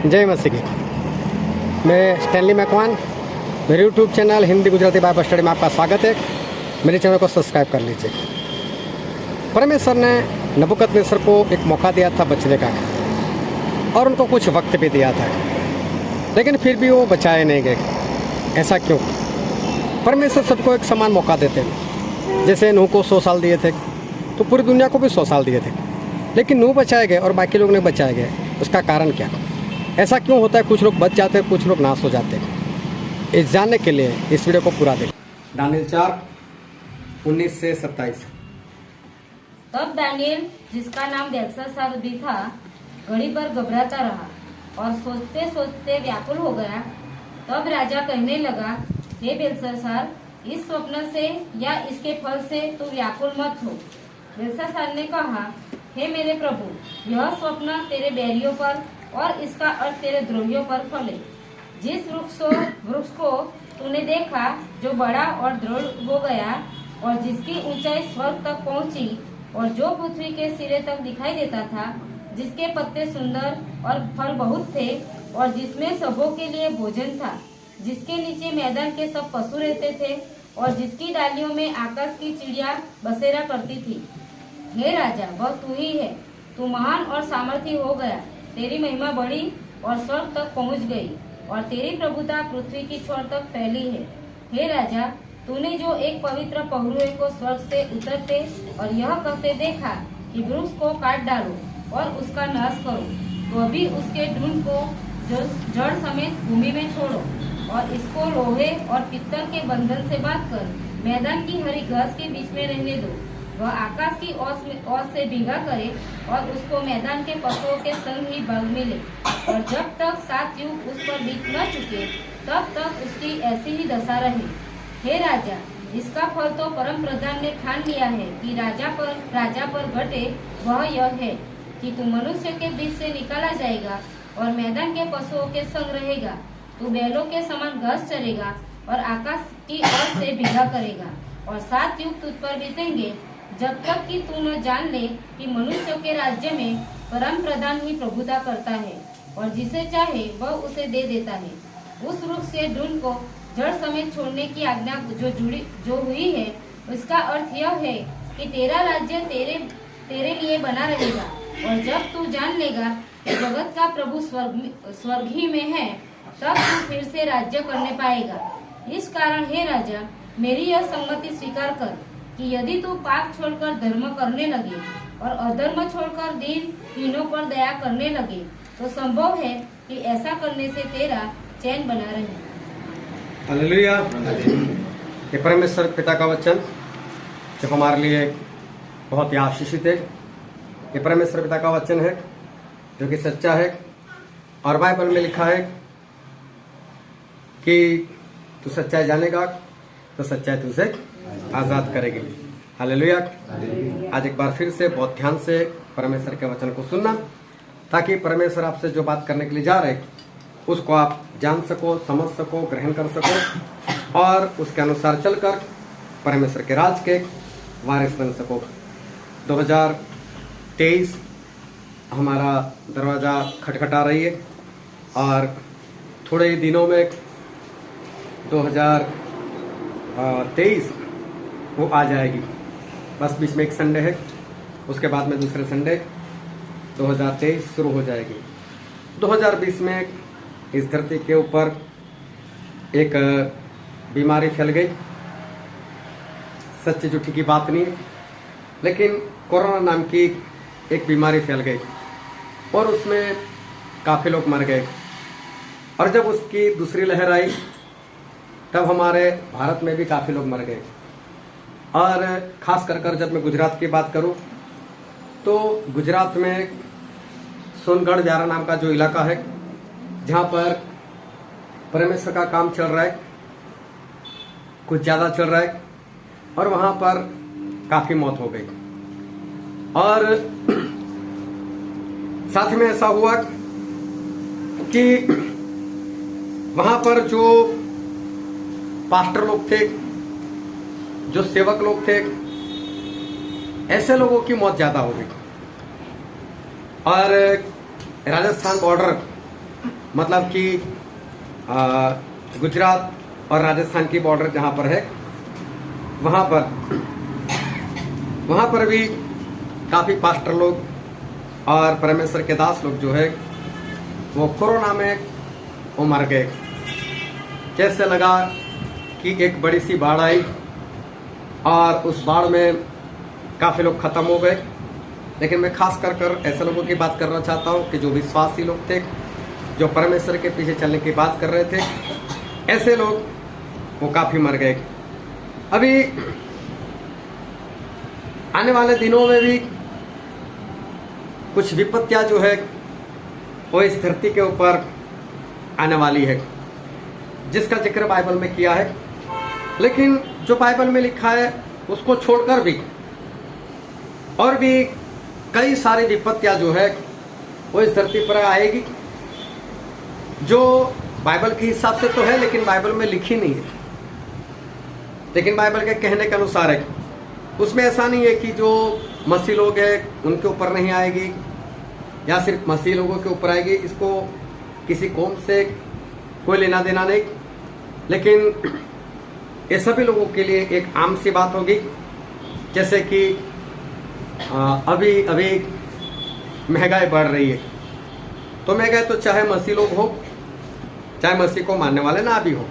जय मसीह की। मैं स्टैनली मैकवान, मेरे YouTube channel Hindi Gujarati Bible study में आपका स्वागत है। मेरे चैनल को सब्सक्राइब कर लीजिए। परमेश्वर ने नबूकदनेस्सर को एक मौका दिया था बचने का और उनको कुछ वक्त भी दिया था, लेकिन फिर भी वो बचाए नहीं गए। ऐसा क्यों? परमेश्वर सबको एक समान मौका देते हैं। जैसे नूह को 100 साल दिए थे तो पूरी दुनिया को भी 100 साल दिए थे, लेकिन नूह बचाए गए और बाकी लोग नहीं बचाए गए। उसका कारण क्या? ऐसा क्यों होता है? कुछ लोग बच जाते हैं, कुछ लोग नाश हो जाते हैं। इस जानने के लिए इस वीडियो को पूरा देखें। दानिएल 4:19 से 27। तब दानिएल, जिसका नाम बेलशस्सर भी था, घड़ी भर घबराता रहा और सोचते सोचते व्याकुल हो गया। तब राजा कहने लगा, हे बेलशस्सर, इस स्वप्न से या इसके फल से तू व्याकुल मत हो। बेलशस्सर ने कहा, हे मेरे प्रभु, यह स्वप्न तेरे बैरियों पर और इसका अर्थ तेरे द्रोहियों पर फले। जिस वृक्ष को तूने देखा, जो बड़ा और दृढ़ हो गया और जिसकी ऊंचाई स्वर्ग तक पहुंची और जो पृथ्वी के सिरे तक दिखाई देता था, जिसके पत्ते सुंदर और फल बहुत थे और जिसमें सबों के लिए भोजन था, जिसके नीचे मैदान के सब पशु रहते थे और जिसकी डालियों में आकाश की चिड़िया बसेरा करती थी। हे राजा, वह तू ही है। तू महान और सामर्थी हो गया। तेरी महिमा बढ़ी और स्वर्ग तक पहुंच गई और तेरी प्रभुता पृथ्वी की छोर तक फैली है। हे राजा, तूने जो एक पवित्र पहुरुए को स्वर्ग से उतरते और यह कहते देखा कि वृक्ष को काट डालो और उसका नाश करो, तो अभी उसके ढूंढ को जड़ समेत भूमि में छोड़ो और इसको लोहे और पित्तल के बंधन से बांध कर मैदान की हरी घास के बीच में रहने दो। वह आकाश की ओस से भीगा करे और उसको मैदान के पशुओं के संग ही भाग मिले, और जब तक 7 युग उस पर बीत न चुके तब तक उसकी ऐसी ही दशा रहे। हे राजा, इसका फल तो परम प्रधान ने ठान लिया है कि राजा पर घटे। वह यह है कि तू मनुष्य के बीच से निकाला जाएगा और मैदान के पशुओं के संग रहेगा। तू बैलों के समान घास चरेगा और आकाश की ओर से भीगा करेगा, और 7 युग तुझ पर बीतेंगे, जब तक कि तू न जान ले कि मनुष्यों के राज्य में परम प्रधान ही प्रभुता करता है और जिसे चाहे वह उसे दे देता है। उस वृक्ष से ढूंढ को जड़ समेत छोड़ने की आज्ञा जो हुई है, उसका अर्थ यह है कि तेरा राज्य तेरे लिए बना रहेगा, और जब तू जान लेगा कि जगत का प्रभु स्वर्ग ही में है, तब तू फिर से राज्य करने पाएगा। इस कारण हे राजा, मेरी यह सम्मति स्वीकार कर कि यदि तू पाप छोड़कर धर्म करने लगे और अधर्म छोड़कर दीनहीनों पर दया करने लगे, तो संभव है कि ऐसा करने से तेरा चैन बना रहे। हालेलुया। ये परमेश्वर पिता का वचन जो हमारे लिए बहुत ही आशीषित है। ये परमेश्वर पिता का वचन है जो कि सच्चा है, और बाइबल में लिखा है कि तू सच्चाई जानेगा तो सच्चाई तुझे आजाद करेगी। हालेलुया। आज एक बार फिर से बहुत ध्यान से परमेश्वर के वचन को सुनना, ताकि परमेश्वर आपसे जो बात करने के लिए जा रहे उसको आप जान सको, समझ सको, ग्रहण कर सको और उसके अनुसार चलकर परमेश्वर के राज के वारिस बन सको। 2023 हमारा दरवाज़ा खटखटा रही है और थोड़े ही दिनों में 2023 वो आ जाएगी। बस बीच में एक संडे है, उसके बाद में दूसरे संडे 2023 शुरू हो जाएगी। 2020 में इस धरती के ऊपर एक बीमारी फैल गई। सच्ची झूठी की बात नहीं, लेकिन कोरोना नाम की एक बीमारी फैल गई और उसमें काफ़ी लोग मर गए। और जब उसकी दूसरी लहर आई तब हमारे भारत में भी काफ़ी लोग मर गए। और ख़ास कर जब मैं गुजरात की बात करूं, तो गुजरात में सोनगढ़ व्यारा नाम का जो इलाका है, जहां पर परमेश्वर का काम चल रहा है, कुछ ज़्यादा चल रहा है, और वहां पर काफ़ी मौत हो गई। और साथ में ऐसा हुआ कि वहां पर जो पास्टर लोग थे, जो सेवक लोग थे, ऐसे लोगों की मौत ज्यादा हो गई। और राजस्थान बॉर्डर मतलब कि गुजरात और राजस्थान की बॉर्डर जहाँ पर है वहाँ पर भी काफ़ी पास्टर लोग और परमेश्वर के दास लोग जो है वो कोरोना में वो मर गए। कैसे लगा कि एक बड़ी सी बाढ़ आई और उस बाढ़ में काफ़ी लोग ख़त्म हो गए। लेकिन मैं खास कर ऐसे लोगों की बात करना चाहता हूँ कि जो विश्वासी लोग थे, जो परमेश्वर के पीछे चलने की बात कर रहे थे, ऐसे लोग वो काफ़ी मर गए। अभी आने वाले दिनों में भी कुछ विपत्तियां जो है वो इस धरती के ऊपर आने वाली है, जिसका जिक्र बाइबल में किया है। लेकिन जो बाइबल में लिखा है उसको छोड़कर भी और भी कई सारी विपत्तियां जो है वो इस धरती पर आएगी, जो बाइबल के हिसाब से तो है लेकिन बाइबल में लिखी नहीं है, लेकिन बाइबल के कहने के अनुसार है। उसमें ऐसा नहीं है कि जो मसीह लोग हैं उनके ऊपर नहीं आएगी या सिर्फ मसीह लोगों के ऊपर आएगी, इसको किसी कौम से कोई लेना देना नहीं। लेकिन ये सभी लोगों के लिए एक आम सी बात होगी। जैसे कि अभी महंगाई बढ़ रही है, तो महंगाई तो चाहे मसीह लोग हो चाहे मसीह को मानने वाले ना भी हो,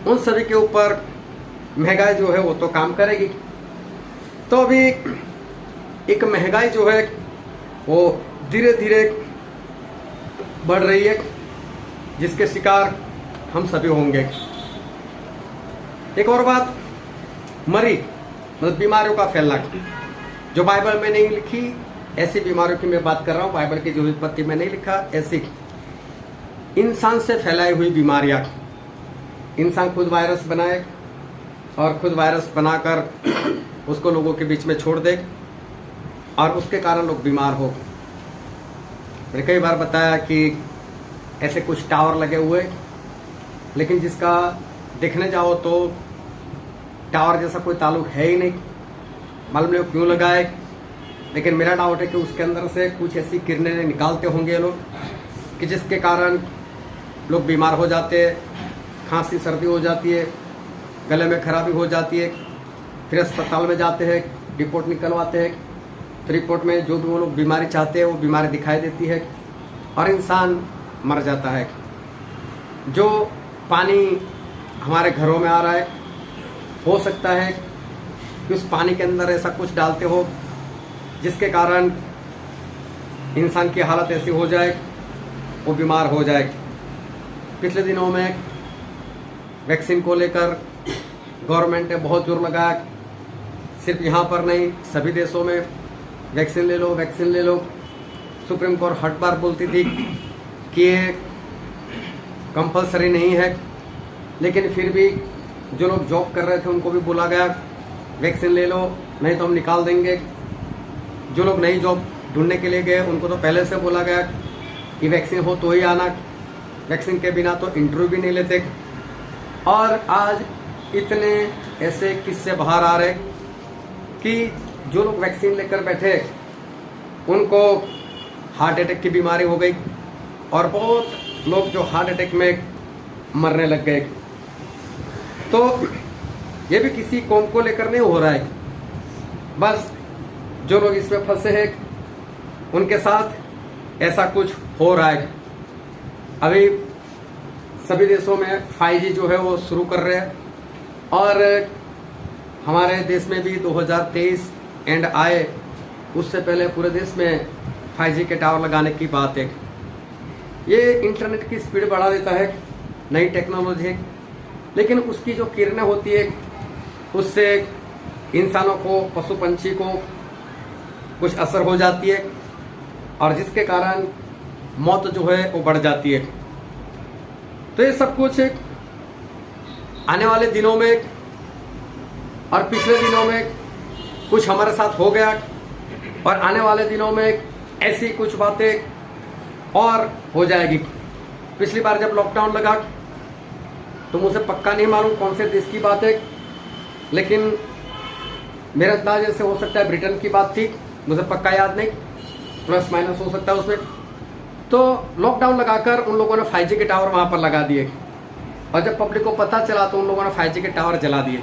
उन सभी के ऊपर महंगाई जो है वो तो काम करेगी। तो अभी एक महंगाई जो है वो धीरे धीरे बढ़ रही है, जिसके शिकार हम सभी होंगे। एक और बात, मरी मतलब बीमारियों का फैलना, जो बाइबल में नहीं लिखी ऐसी बीमारियों की मैं बात कर रहा हूँ। बाइबल की जो विपत्ति में नहीं लिखा, ऐसी इंसान से फैलाई हुई बीमारियां। इंसान खुद वायरस बनाए और खुद वायरस बनाकर उसको लोगों के बीच में छोड़ दे और उसके कारण लोग बीमार हो। मैंने कई बार बताया कि ऐसे कुछ टावर लगे हुए, लेकिन जिसका देखने जाओ तो टावर जैसा कोई ताल्लुक है ही नहीं। मालूम नहीं क्यों लगाए, लेकिन मेरा डाउट है कि उसके अंदर से कुछ ऐसी किरणें निकालते होंगे लोग कि जिसके कारण लोग बीमार हो जाते हैं, खांसी सर्दी हो जाती है, गले में खराबी हो जाती है, फिर अस्पताल में जाते हैं, रिपोर्ट निकलवाते हैं, तो रिपोर्ट में जो भी वो लोग बीमारी चाहते हैं वो बीमारी दिखाई देती है और इंसान मर जाता है। जो पानी हमारे घरों में आ रहा है, हो सकता है कि उस पानी के अंदर ऐसा कुछ डालते हो जिसके कारण इंसान की हालत ऐसी हो जाए वो बीमार हो जाए। पिछले दिनों में वैक्सीन को लेकर गवर्नमेंट ने बहुत जोर लगाया, सिर्फ यहाँ पर नहीं सभी देशों में वैक्सीन ले लो, वैक्सीन ले लो। सुप्रीम कोर्ट हर बार बोलती थी कि ये कंपलसरी नहीं है, लेकिन फिर भी जो लोग जॉब कर रहे थे उनको भी बोला गया वैक्सीन ले लो, नहीं तो हम निकाल देंगे। जो लोग नई जॉब ढूंढने के लिए गए उनको तो पहले से बोला गया कि वैक्सीन हो तो ही आना, वैक्सीन के बिना तो इंटरव्यू भी नहीं लेते। और आज इतने ऐसे किस्से बाहर आ रहे कि जो लोग वैक्सीन लेकर बैठे उनको हार्ट अटैक की बीमारी हो गई और बहुत लोग जो हार्ट अटैक में मरने लग गए। तो ये भी किसी कौम को लेकर नहीं हो रहा है, बस जो लोग इसमें फंसे हैं उनके साथ ऐसा कुछ हो रहा है। अभी सभी देशों में 5G जो है वो शुरू कर रहे हैं और हमारे देश में भी 2023 एंड आए उससे पहले पूरे देश में 5G के टावर लगाने की बात है। ये इंटरनेट की स्पीड बढ़ा देता है, नई टेक्नोलॉजी है, लेकिन उसकी जो किरणें होती है उससे इंसानों को, पशु पंछी को कुछ असर हो जाती है और जिसके कारण मौत जो है वो बढ़ जाती है। तो ये सब कुछ आने वाले दिनों में और पिछले दिनों में कुछ हमारे साथ हो गया और आने वाले दिनों में ऐसी कुछ बातें और हो जाएगी। पिछली बार जब लॉकडाउन लगा तो मुझे पक्का नहीं मालूम कौन से देश की बात है, लेकिन मेरे अंदाजे से हो सकता है ब्रिटेन की बात थी, मुझे पक्का याद नहीं, प्लस माइनस हो सकता है उसमें। तो लॉकडाउन लगाकर उन लोगों ने 5G के टावर वहां पर लगा दिए, और जब पब्लिक को पता चला तो उन लोगों ने 5G के टावर जला दिए।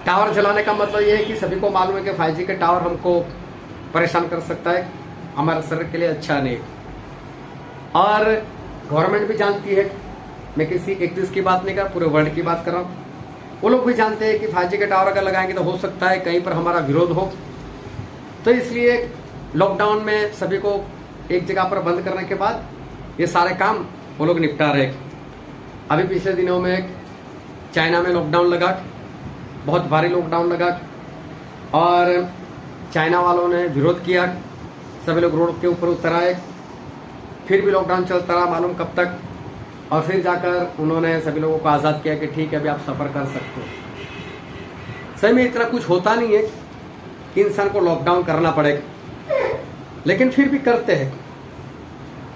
टावर जलाने का मतलब ये है कि सभी को मालूम है कि 5G के टावर हमको परेशान कर सकता है, हमारे शरीर के लिए अच्छा नहीं। और गवर्नमेंट भी जानती है, मैं किसी एक देश की बात नहीं कर रहा, पूरे वर्ल्ड की बात कर रहा हूँ। वो लोग भी जानते हैं कि 5G के टावर अगर लगाएंगे तो हो सकता है कहीं पर हमारा विरोध हो, तो इसलिए लॉकडाउन में सभी को एक जगह पर बंद करने के बाद ये सारे काम वो लोग निपटा रहे। अभी पिछले दिनों में चाइना में लॉकडाउन लगा, बहुत भारी लॉकडाउन लगा, और चाइना वालों ने विरोध किया, सभी लोग रोड के ऊपर उतर आए, फिर भी लॉकडाउन चलता रहा मालूम कब तक, और फिर जाकर उन्होंने सभी लोगों को आज़ाद किया कि ठीक है अभी आप सफ़र कर सकते हो। सही में इतना कुछ होता नहीं है कि इंसान को लॉकडाउन करना पड़ेगा, लेकिन फिर भी करते हैं,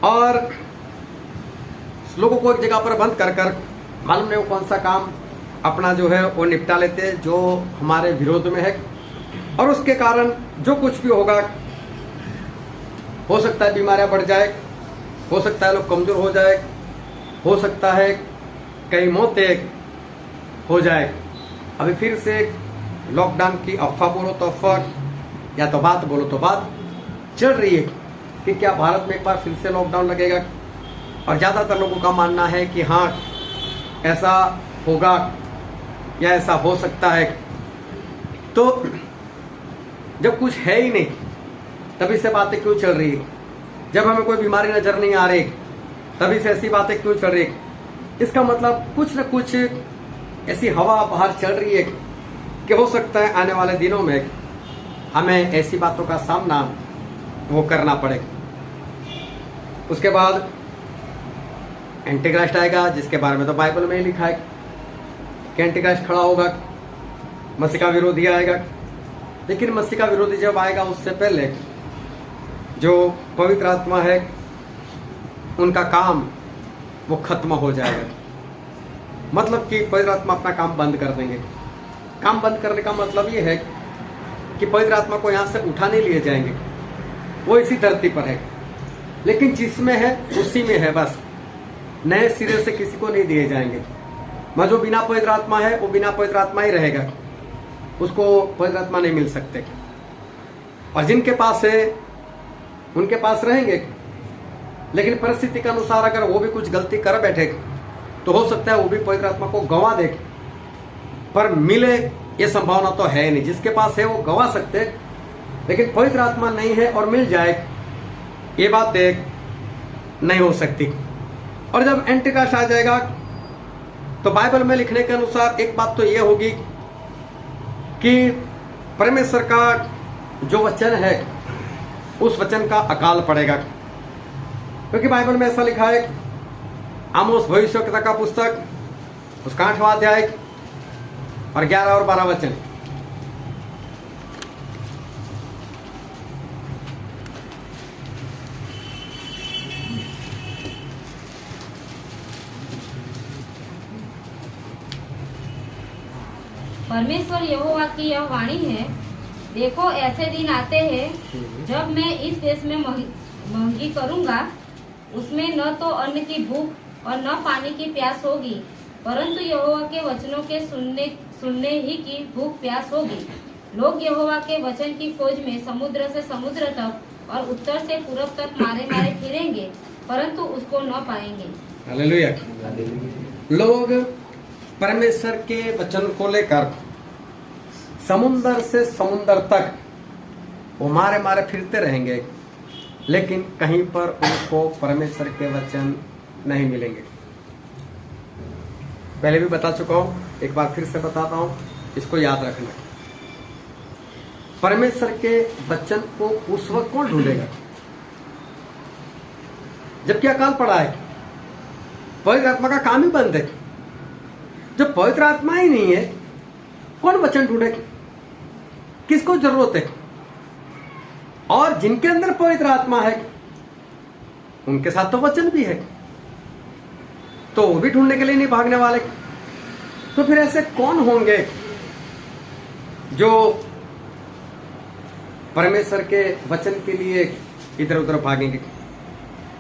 और लोगों को एक जगह पर बंद कर कर मालूम नहीं वो कौन सा काम अपना जो है वो निपटा लेते हैं जो हमारे विरोध में है, और उसके कारण जो कुछ भी होगा, हो सकता है बीमारियां बढ़ जाए, हो सकता है लोग कमजोर हो जाए, हो सकता है कई मौतें हो जाए। अभी फिर से लॉकडाउन की अफवाह बोलो तो अफवाह, या तो बात बोलो तो बात चल रही है कि क्या भारत में एक बार फिर से लॉकडाउन लगेगा, और ज़्यादातर लोगों का मानना है कि हाँ ऐसा होगा या ऐसा हो सकता है। तो जब कुछ है ही नहीं तभी से बातें क्यों चल रही है? जब हमें कोई बीमारी नजर नहीं आ रही तभी से ऐसी बातें क्यों चल रही है? इसका मतलब कुछ न कुछ ऐसी हवा बाहर चल रही है कि हो सकता है आने वाले दिनों में हमें ऐसी बातों का सामना वो करना पड़े। उसके बाद एंटीक्राइस्ट आएगा, जिसके बारे में तो बाइबल में ही लिखा है कि एंटीक्राइस्ट खड़ा होगा, मसीह का विरोधी आएगा। लेकिन मसीह का विरोधी जब आएगा उससे पहले जो पवित्र आत्मा है उनका काम वो खत्म हो जाएगा। मतलब कि पवित्र आत्मा अपना काम बंद कर देंगे। काम बंद करने का मतलब ये है कि पवित्र आत्मा को यहाँ से उठा नहीं लिए जाएंगे, वो इसी धरती पर है, लेकिन जिसमें है उसी में है, बस नए सिरे से किसी को नहीं दिए जाएंगे। मैं जो बिना पवित्र आत्मा है वो बिना पवित्र आत्मा ही रहेगा, उसको पवित्र आत्मा नहीं मिल सकते। और जिनके पास है उनके पास रहेंगे, लेकिन परिस्थिति के अनुसार अगर वो भी कुछ गलती कर बैठे तो हो सकता है वो भी पवित्र आत्मा को गंवा दे, पर मिले ये संभावना तो है नहीं। जिसके पास है वो गंवा सकते, लेकिन पवित्र आत्मा नहीं है और मिल जाए ये बात नहीं हो सकती। और जब एंटीक्राइस्ट आ जाएगा तो बाइबल में लिखने के अनुसार एक बात तो ये होगी कि परमेश्वर का जो वचन है उस वचन का अकाल पड़ेगा, क्योंकि बाइबल में ऐसा लिखा है, आमोस भविष्यवक्ता का पुस्तक उसका 8वां अध्याय और 11 और 12 वचन। परमेश्वर यहोवा की यह वाणी है, देखो ऐसे दिन आते हैं जब मैं इस देश में महंगी करूंगा, उसमें न तो अन्न की भूख और न पानी की प्यास होगी, परंतु यहोवा के वचनों के सुनने ही की भूख प्यास होगी। लोग यहोवा के वचन की खोज में समुद्र से समुद्र तक और उत्तर से पूरब तक मारे मारे फिरेंगे, परंतु उसको न पाएंगे। हालेलुया। लोग परमेश्वर के वचन को लेकर समुंदर से समुंदर तक वो मारे मारे फिरते रहेंगे, लेकिन कहीं पर उनको परमेश्वर के वचन नहीं मिलेंगे। पहले भी बता चुका हूं, एक बार फिर से बताता हूं, इसको याद रखना। परमेश्वर के वचन को उस वक्त कौन ढूंढेगा जबकि अकाल पड़ा है, पवित्र आत्मा का काम ही बंद है। जब पवित्र आत्मा ही नहीं है, कौन वचन ढूंढेगा? किसको जरूरत है? और जिनके अंदर पवित्र आत्मा है उनके साथ तो वचन भी है, तो वो भी ढूंढने के लिए नहीं भागने वाले। तो फिर ऐसे कौन होंगे जो परमेश्वर के वचन के लिए इधर उधर भागेंगे?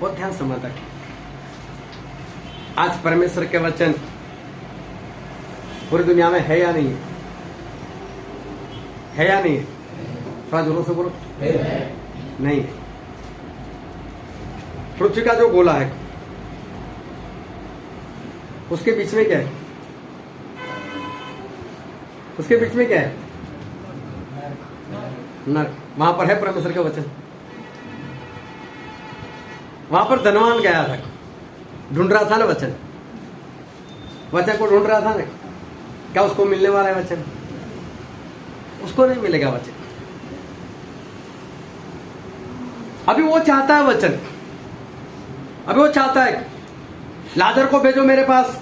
बहुत ध्यान समझता है। आज परमेश्वर के वचन पूरी दुनिया में है या नहीं है या नहीं है? थोड़ा जोरों से बोलो। नहीं है। पृथ्वी का जो गोला है उसके बीच में क्या है? उसके बीच में क्या है? नरक। वहां पर है परमेश्वर का वचन। वहां पर धनवान गया था, ढूंढ रहा था ना वचन, वचन को ढूंढ रहा था ना। क्या उसको मिलने वाला है वचन? उसको नहीं मिलेगा वचन। अभी वो चाहता है वचन, अभी वो चाहता है लाजर को भेजो मेरे पास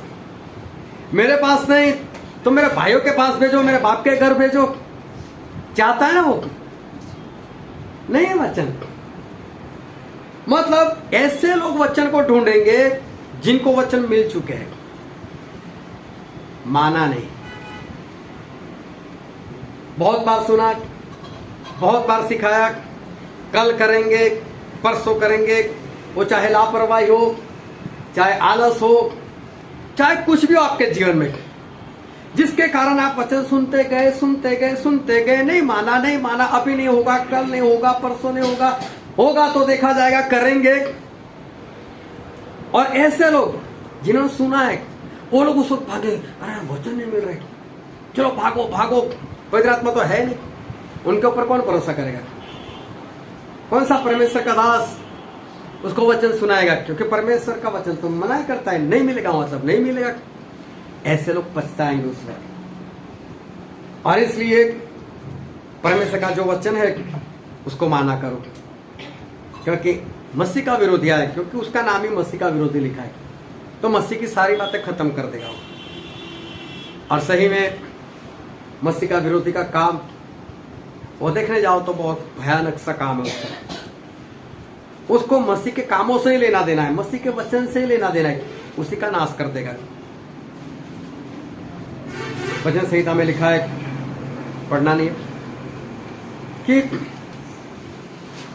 नहीं तो मेरे भाइयों के पास भेजो, मेरे बाप के घर भेजो। चाहता है ना वो? नहीं है वचन। मतलब ऐसे लोग वचन को ढूंढेंगे जिनको वचन मिल चुके हैं, माना नहीं। बहुत बार सुना, बहुत बार सिखाया, कल करेंगे, परसों करेंगे, वो चाहे लापरवाही हो, चाहे आलस हो, चाहे कुछ भी हो आपके जीवन में, जिसके कारण आप वचन सुनते गए, नहीं माना, अभी नहीं होगा, कल नहीं होगा, परसों नहीं होगा, होगा तो देखा जाएगा, करेंगे। और ऐसे लोग जिन्होंने सुना है वो लोग उस वक्त भागे, अरे वचन नहीं मिल रहा, चलो भागो। पवित्र आत्मा तो है नहीं, उनके ऊपर कौन भरोसा करेगा? कौन सा परमेश्वर का दास उसको वचन सुनाएगा? क्योंकि परमेश्वर का वचन तो मना करता है, नहीं मिलेगा, मतलब नहीं मिलेगा। ऐसे लोग पछताएंगे उस वक्त। और इसलिए परमेश्वर का जो वचन है उसको माना करो, क्योंकि मसीह का विरोधी है, क्योंकि उसका नाम ही मसीह का विरोधी लिखा है, तो मसीह की सारी बातें खत्म कर देगा वो। और सही में मसीह का विरोधी का काम वो देखने जाओ तो बहुत भयानक सा काम है उसको मसीह के कामों से ही लेना देना है, मसीह के वचन से ही लेना देना है, उसी का नाश कर देगा। वचन संहिता में लिखा है, पढ़ना नहीं है, कि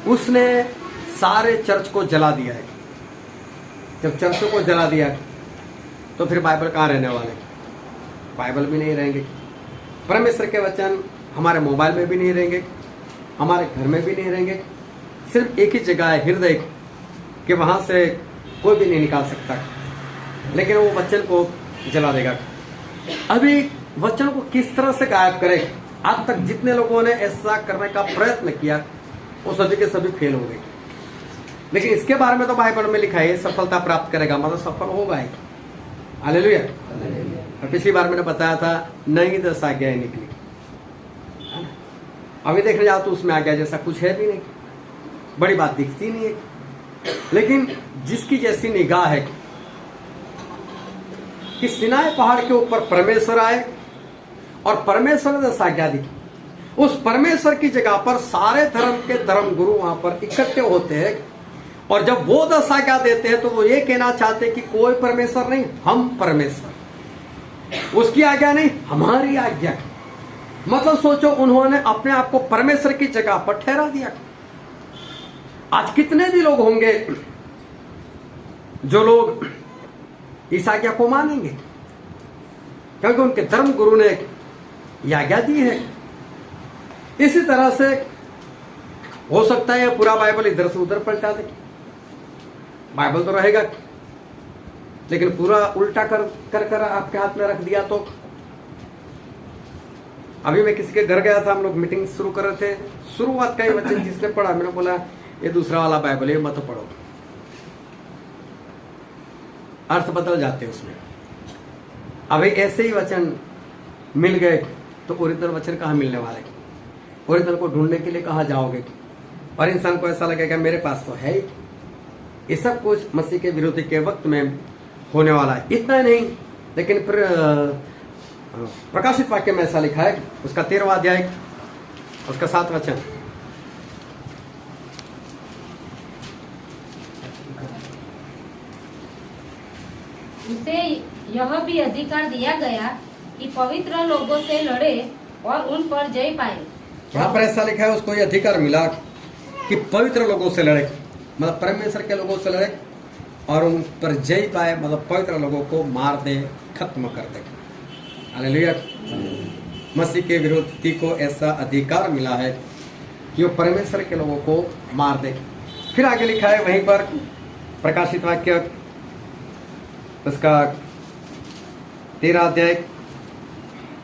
उसने सारे चर्च को जला दिया है। जब चर्चों को जला दिया तो फिर बाइबल कहाँ रहने वाले? बाइबल भी नहीं रहेंगे, परमेश्वर के वचन हमारे मोबाइल में भी नहीं रहेंगे, हमारे घर में भी नहीं रहेंगे। सिर्फ एक ही जगह है, हृदय, कि वहां से कोई भी नहीं निकाल सकता, लेकिन वो वचन को जला देगा। अभी वचन को किस तरह से गायब करे? आज तक जितने लोगों ने ऐसा करने का प्रयत्न किया वो सभी के सभी फेल हो गए। लेकिन इसके बारे में तो बाइबल में लिखा है, सफलता प्राप्त करेगा, मतलब सफल होगा ही। हालेलुया। पिछली बार मैंने बताया था, नई 10 आज्ञाएं निकली, अभी देखने जाओ तो उसमें आज्ञा जैसा कुछ है भी नहीं, बड़ी बात दिखती नहीं है। लेकिन जिसकी जैसी निगाह है कि सिनाई पहाड़ के ऊपर परमेश्वर आए और परमेश्वर ने 10 आज्ञा दी, उस परमेश्वर की जगह पर सारे धर्म के धर्म गुरु वहां पर इकट्ठे होते हैं, और जब वो 10 आज्ञा देते हैं तो वो ये कहना चाहते हैं कि कोई परमेश्वर नहीं, हम परमेश्वर, उसकी आज्ञा नहीं, हमारी आज्ञा। मतलब सोचो, उन्होंने अपने आप को परमेश्वर की जगह पर ठहरा दिया। आज कितने भी लोग होंगे जो लोग इस आज्ञा को मानेंगे, क्योंकि उनके धर्म गुरु ने यह आज्ञा दी है। इसी तरह से हो सकता है पूरा बाइबल इधर से उधर पलटा दे, बाइबल तो रहेगा, लेकिन पूरा उल्टा कर आपके हाथ में रख दिया तो। अभी मैं किसी के घर गया था, हम लोग मीटिंग शुरू कर रहे थे, शुरुआत का ही वचन जिसने पढ़ा, मैंने बोला ये दूसरा वाला बाइबल है, मत पढ़ो, अर्थ बदल जाते उसमें। अभी ऐसे ही वचन मिल गए तो ओरिजिनल वचन कहाँ मिलने वाले? ओरिजिनल को ढूंढने के लिए कहाँ जाओगे? और इंसान को ऐसा लगेगा मेरे पास तो है ही। ये सब कुछ मसीह के विरोधी के वक्त में होने वाला है। इतना नहीं, लेकिन फिर प्रकाशित वाक्य में ऐसा लिखा है, उसका 13वां अध्याय, उसका 7वां वचन, उसे यह भी अधिकार दिया गया कि पवित्र लोगों से लड़े और उन पर जय पाए। यहाँ पर ऐसा लिखा है, उसको ये अधिकार मिला कि पवित्र लोगों से लड़े मतलब परमेश्वर के लोगों से लड़े और उन पर जय पाए, मतलब पवित्र लोगों को मार दे, खत्म कर दे। हालेलुया। मसीह के विरोधी को ऐसा अधिकार मिला है कि वो परमेश्वर के लोगों को मार दे। फिर आगे लिखा है वहीं पर प्रकाशित वाक्य उसका 13 अध्याय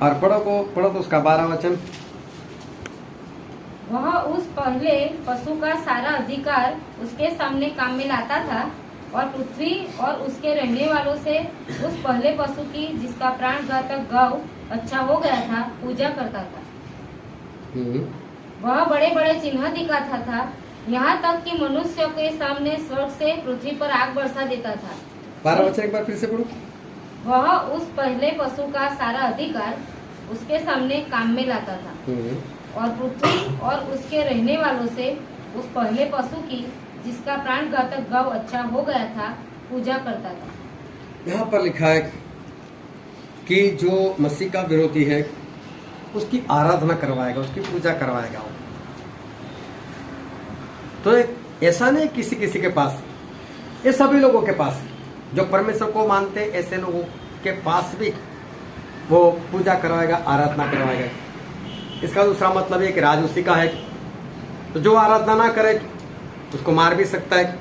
और पढ़ो तो उसका 12 वचन। वह उस पहले पशु का सारा अधिकार उसके सामने काम में लाता था और पृथ्वी और उसके रहने वालों से उस पहले पशु की जिसका प्राण घातक गौ अच्छा हो गया था पूजा करता था। वह बड़े बड़े चिन्ह दिखाता था, यहाँ तक कि मनुष्य के सामने स्वर्ग से पृथ्वी पर आग बरसा देता था। 12 वचन एक बार फिर से पढ़ो। वह उस पहले पशु का सारा अधिकार उसके सामने काम में लाता था और पृथ्वी और उसके रहने वालों से उस पहले पशु की जिसका प्राण घातक गौ अच्छा हो गया था पूजा करता था। यहाँ पर लिखा है कि जो मसीह का विरोधी है उसकी आराधना करवाएगा, उसकी पूजा करवाएगा वो। तो ऐसा नहीं किसी किसी के पास, ये सभी लोगों के पास जो परमेश्वर को मानते ऐसे लोगों के पास भी वो पूजा करवाएगा, आराधना करवाएगा। इसका दूसरा मतलब है कि राज उसी का है, तो जो आराधना ना करे उसको मार भी सकता है,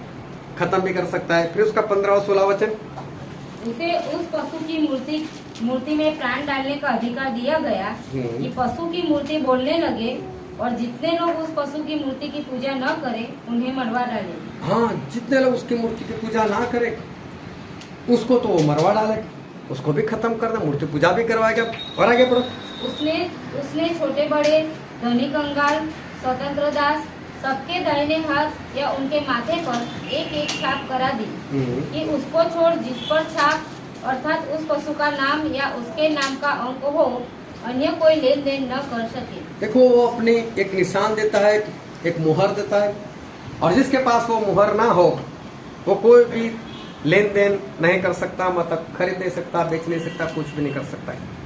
खत्म भी कर सकता है। फिर उसका 15 और 16 वचन। उसे उस पशु की मूर्ति में प्राण डालने का अधिकार दिया गया कि पशु की मूर्ति बोलने लगे और जितने लोग उस पशु की मूर्ति की पूजा न करें उन्हें मरवा डाले। हाँ, जितने लोग उसकी मूर्ति की पूजा ना करें उसको तो वो मरवा डाले, उसको भी खत्म कर दे, मूर्ति पूजा भी करवाएगा। और आगे बढ़ो। उसने छोटे बड़े, धनी कंगाल, स्वतंत्र दास सबके दाहिने हाथ या उनके माथे पर एक एक छाप करा दी कि उसको छोड़ जिस पर छाप अर्थात उस पशु का नाम या उसके नाम का अंक हो अन्य कोई लेन देन न कर सके। देखो वो अपनी एक निशान देता है, एक मुहर देता है, और जिसके पास वो मुहर ना हो वो कोई भी लेन देन नहीं कर सकता, मतलब खरीद नहीं सकता, बेच नहीं सकता, कुछ भी नहीं कर सकता है।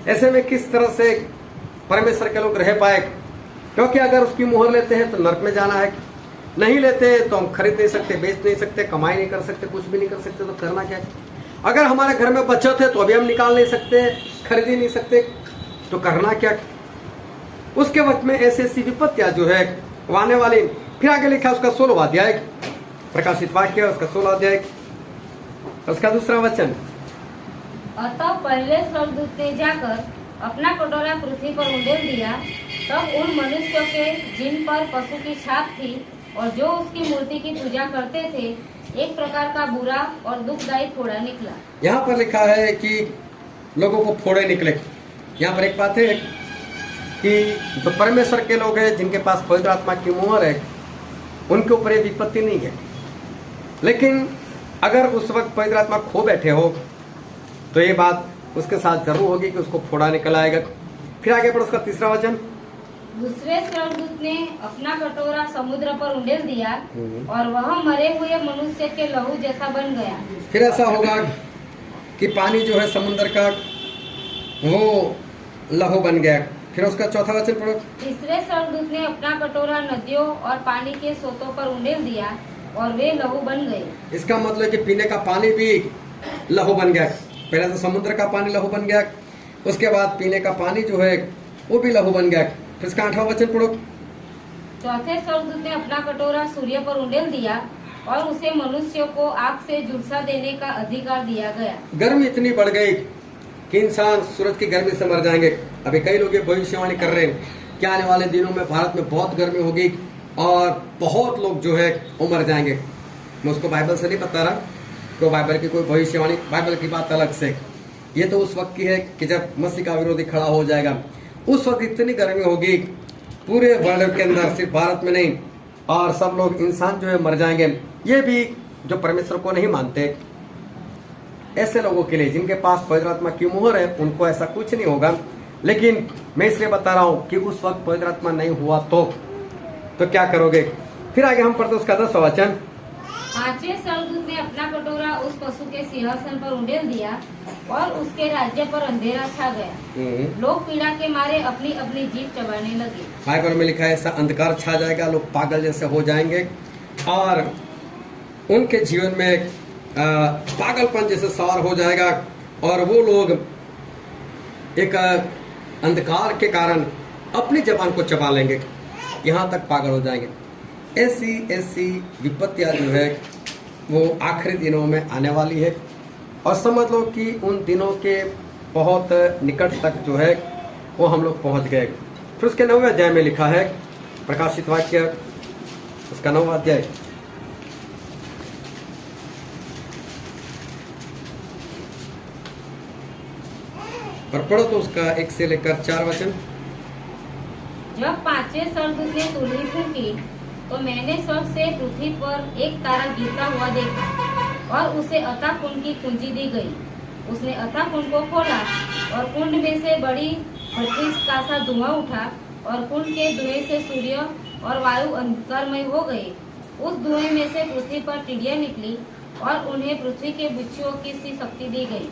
ऐसे में किस तरह से परमेश्वर के लोग रह पाए? क्योंकि अगर उसकी मुहर लेते हैं तो नरक में जाना है, नहीं लेते तो हम खरीद नहीं सकते, बेच नहीं सकते, कमाई नहीं कर सकते, कुछ भी नहीं कर सकते। तो करना क्या है? अगर हमारे घर में बचत है तो अभी हम निकाल नहीं सकते, खरीद ही नहीं सकते, तो करना क्या? उसके वक्त में ऐसी ऐसी विपत्तियां जो है आने वाली। फिर आगे लिखा उसका 16वां अध्याय प्रकाशित वाक्य, उसका 16वां अध्याय उसका 2 वचन। अतः पहले स्वर्गदूत ने जाकर अपना कटोरा पृथ्वी पर उंडेल दिया, तब उन मनुष्यों के जिन पर पशु की छाप थी और जो उसकी मूर्ति की पूजा करते थे एक प्रकार का बुरा और दुखदायी फोड़ा निकला। यहाँ पर लिखा है कि लोगों को फोड़े निकले। यहाँ पर एक बात है कि जो परमेश्वर के लोग हैं जिनके पास पवित्र आत्मा की मुहर है उनके ऊपर ये विपत्ति नहीं है, लेकिन अगर उस वक्त पवित्र आत्मा खो बैठे हो तो ये बात उसके साथ जरूर होगी कि उसको फोड़ा निकल आएगा। फिर आगे बढ़ो, उसका 3 वचन। दूसरे स्वर्गदूत ने अपना कटोरा समुद्र पर उंडेल दिया और वह मरे हुए मनुष्य के लहू जैसा बन गया। फिर ऐसा होगा कि पानी जो है समुद्र का वो लहू बन गया। फिर उसका 4 वचन पढ़ो। तीसरे स्वर्गदूत ने अपना कटोरा नदियों और पानी के सोतों पर उंडेल दिया और वे लहू बन गए। इसका मतलब कि पीने का पानी भी लहू बन गया। पहले तो समुद्र का पानी लहू बन गया, उसके बाद पीने का पानी जो है वो भी लहू बन गया। फिर इसका 8वां वचन पढ़ो। चौथे स्वर्गदूत ने अपना कटोरा सूर्य पर उंडेल दिया और उसे मनुष्यों को आग से झुलसा देने का अधिकार दिया गया। गर्मी इतनी बढ़ गई कि इंसान सूरज की गर्मी से मर जाएंगे। अभी कई लोग ये भविष्यवाणी कर रहे हैं कि आने वाले दिनों में भारत में बहुत गर्मी होगी और बहुत लोग जो है वो मर जाएंगे। मैं उसको बाइबल से नहीं बता रहा, तो बाइबल की कोई भविष्यवाणी, बाइबल की बात अलग से। ये तो उस वक्त की है कि जब मसीह का विरोधी खड़ा हो जाएगा, उस वक्त इतनी गर्मी होगी पूरे वर्ल्ड के अंदर, सिर्फ भारत में नहीं, और सब लोग इंसान जो है मर जाएंगे। ये भी जो परमेश्वर को नहीं मानते ऐसे लोगों के लिए, जिनके पास पवित्र आत्मा की मुहर है, उनको ऐसा कुछ नहीं होगा। लेकिन मैं इसलिए बता रहा हूँ कि उस वक्त पवित्र आत्मा नहीं हुआ तो क्या करोगे? फिर आगे हम पढ़ते उसका 10वां वचन। पांचवें स्वर्गदूत ने अपना कटोरा उस पशु के सिंहासन पर उंडेल दिया और उसके राज्य पर अंधेरा छा गया। लोग पीड़ा के मारे अपनी अपनी जीभ चबाने लगे। बाइबल में लिखा है ऐसा अंधकार छा जाएगा, लोग पागल जैसे हो जाएंगे और उनके जीवन में पागलपन जैसे सवार हो जाएगा और वो लोग एक अंधकार के कारण अपनी जबान को चबा लेंगे, यहाँ तक पागल हो जाएंगे। ऐसी विपत्तियाँ जो है वो आखिरी दिनों में आने वाली है और समझ लो कि उन दिनों के बहुत निकट तक जो है वो हम लोग पहुँच गए। फिर उसके 9वें अध्याय में लिखा है, प्रकाशित वाक्य उसका 9वां अध्याय और पढ़ो तो उसका 1 से लेकर 4 वचन। जब पांचवें स्वर्गदूत ने तुरही फूंकी तो मैंने स्वर्ग से पृथ्वी पर एक तारा गिरता हुआ देखा और उसे अथाह कुंड की कुंजी दी गई। उसने अथाह कुंड को खोला और कुंड में से बड़ी भट्टी का सा धुआं उठा और कुंड के धुएं से सूर्य और वायु अंधकारमय हो गए। उस धुएं में से पृथ्वी पर टिड्डियां निकली और उन्हें पृथ्वी के बिच्छुओं की सी शक्ति दी गई।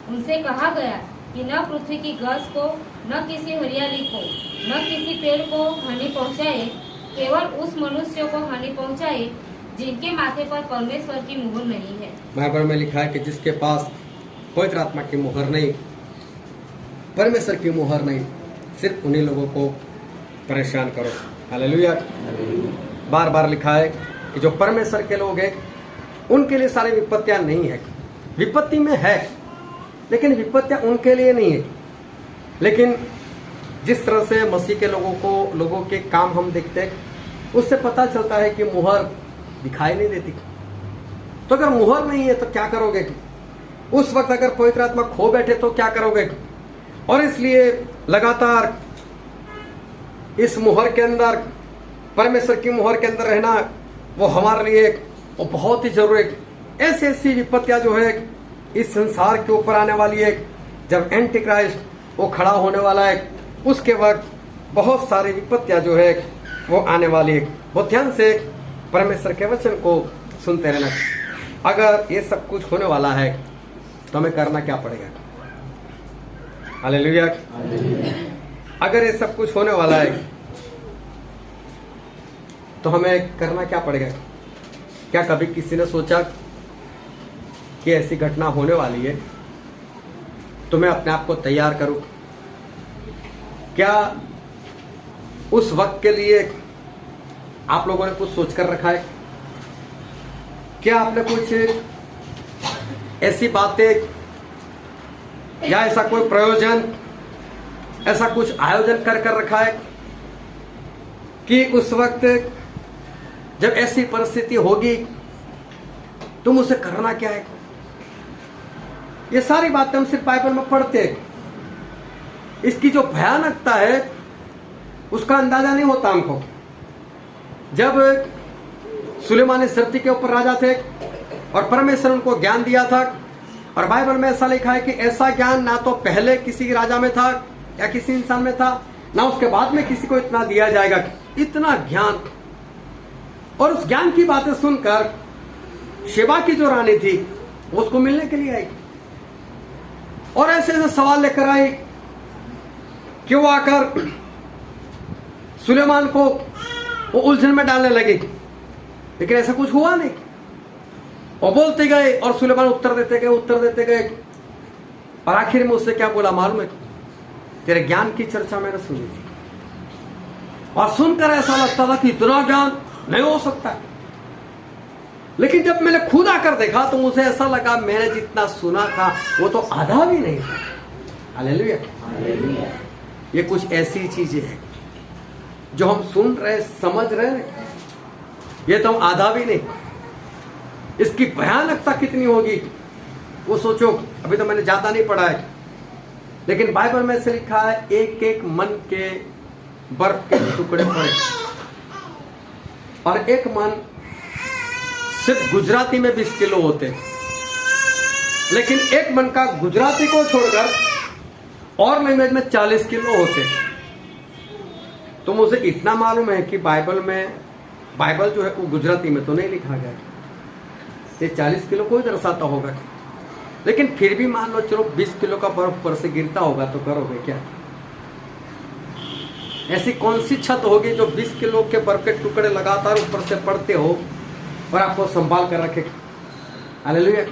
उनसे कहा गया कि न पृथ्वी की घास को, न किसी हरियाली को, न किसी पेड़ को हानि पहुंचाए, केवल उस मनुष्य को हानि पहुंचाए जिनके माथे पर परमेश्वर की मुहर नहीं है। बाइबल में लिखा है कि जिसके पास पवित्र आत्मा की मुहर नहीं, परमेश्वर की मुहर नहीं, सिर्फ उन्हीं लोगों को परेशान करो। हालेलुया। बार बार लिखा है कि जो परमेश्वर के लोग हैं उनके लिए सारी विपत्तियां नहीं है। विपत्ति में है लेकिन विपत्तियां उनके लिए नहीं है। लेकिन जिस तरह से मसीह के लोगों के काम हम देखते हैं उससे पता चलता है कि मुहर दिखाई नहीं देती। तो अगर मुहर नहीं है तो क्या करोगे? उस वक्त अगर पवित्र आत्मा खो बैठे तो क्या करोगे? और इसलिए लगातार इस मुहर के अंदर, परमेश्वर की मुहर के अंदर रहना वो हमारे लिए वो बहुत ही जरूरी है। ऐसी विपत्तियां जो है इस संसार के ऊपर आने वाली है। जब एंटी क्राइस्ट वो खड़ा होने वाला है उसके वक्त बहुत सारी विपत्तियां जो है वो आने वाली है। बहुत ध्यान से परमेश्वर के वचन को सुनते रहना। अगर ये सब कुछ होने वाला है तो हमें करना क्या पड़ेगा? हालेलुया। अगर ये सब कुछ होने वाला है तो हमें करना क्या पड़ेगा? क्या कभी किसी ने सोचा कि ऐसी घटना होने वाली है तो मैं अपने आप को तैयार करूं? क्या उस वक्त के लिए आप लोगों ने कुछ सोच कर रखा है? क्या आपने कुछ ऐसी बातें या ऐसा कोई प्रयोजन, ऐसा कुछ आयोजन कर रखा है कि उस वक्त जब ऐसी परिस्थिति होगी तुम उसे करना क्या है? ये सारी बातें हम सिर्फ बाइबल में पढ़ते हैं। इसकी जो भयानकता है उसका अंदाजा नहीं होता हमको। जब सुलेमान इस धरती के ऊपर राजा थे और परमेश्वर उनको ज्ञान दिया था, और बाइबल में ऐसा लिखा है कि ऐसा ज्ञान ना तो पहले किसी राजा में था या किसी इंसान में था, ना उसके बाद में किसी को इतना दिया जाएगा। इतना ज्ञान, और उस ज्ञान की बातें सुनकर शेबा की जो रानी थी वो उसको मिलने के लिए आई और ऐसे ऐसे सवाल लेकर आई कि वो आकर सुलेमान को वो उलझन में डालने लगी। लेकिन ऐसा कुछ हुआ नहीं। वो बोलते गए और सुलेमान उत्तर देते गए और आखिर में उससे क्या बोला मालूम है? तेरे ज्ञान की चर्चा मैंने सुनी थी और सुनकर ऐसा लगता था कि इतना ज्ञान नहीं हो सकता। लेकिन जब मैंने खुद आकर देखा तो मुझे ऐसा लगा मैंने जितना सुना था वो तो आधा भी नहीं था। हालेलुया। ये कुछ ऐसी चीजें हैं जो हम सुन रहे, समझ रहे हैं, ये तो हम आधा भी नहीं। इसकी भयानकता कितनी होगी वो सोचो। अभी तो मैंने ज्यादा नहीं पढ़ा है, लेकिन बाइबल में से लिखा है एक एक मन के बर्फ के टुकड़े पड़े, और एक मन सिर्फ गुजराती में 20 किलो होते, लेकिन एक मन का गुजराती को छोड़कर और लैंग्वेज में 40 किलो होते। तो मुझे इतना मालूम है कि बाइबल जो है वो गुजराती में तो नहीं लिखा गया। ये 40 किलो को ही दर्शाता होगा, लेकिन फिर भी मान लो चलो 20 किलो का बर्फ ऊपर से गिरता होगा तो करोगे क्या? ऐसी कौन सी छत होगी जो 20 किलो के बर्फ के टुकड़े लगातार ऊपर से पड़ते हो और आपको संभाल कर रखेगा। हालेलुया।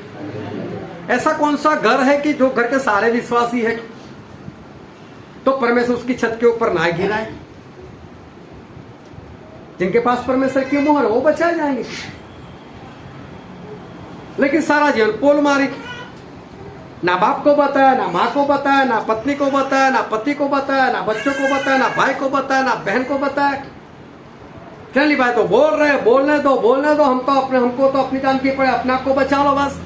ऐसा कौन सा घर है कि जो घर के सारे विश्वासी है तो परमेश्वर उसकी छत के ऊपर ना गिराए? जिनके पास परमेश्वर की मोहर वो बचाए जाएंगे। लेकिन सारा जीवन पोल मारी, ना बाप को बताया, ना माँ को बताया, ना पत्नी को बताया, ना पति को बताया, ना बच्चों को बताया, ना भाई को बताया, ना बहन को बताया। चलिए भाई तो बोल रहे, बोलने दो, हमको तो अपनी जान की पड़े, अपने आप को बचा लो बस।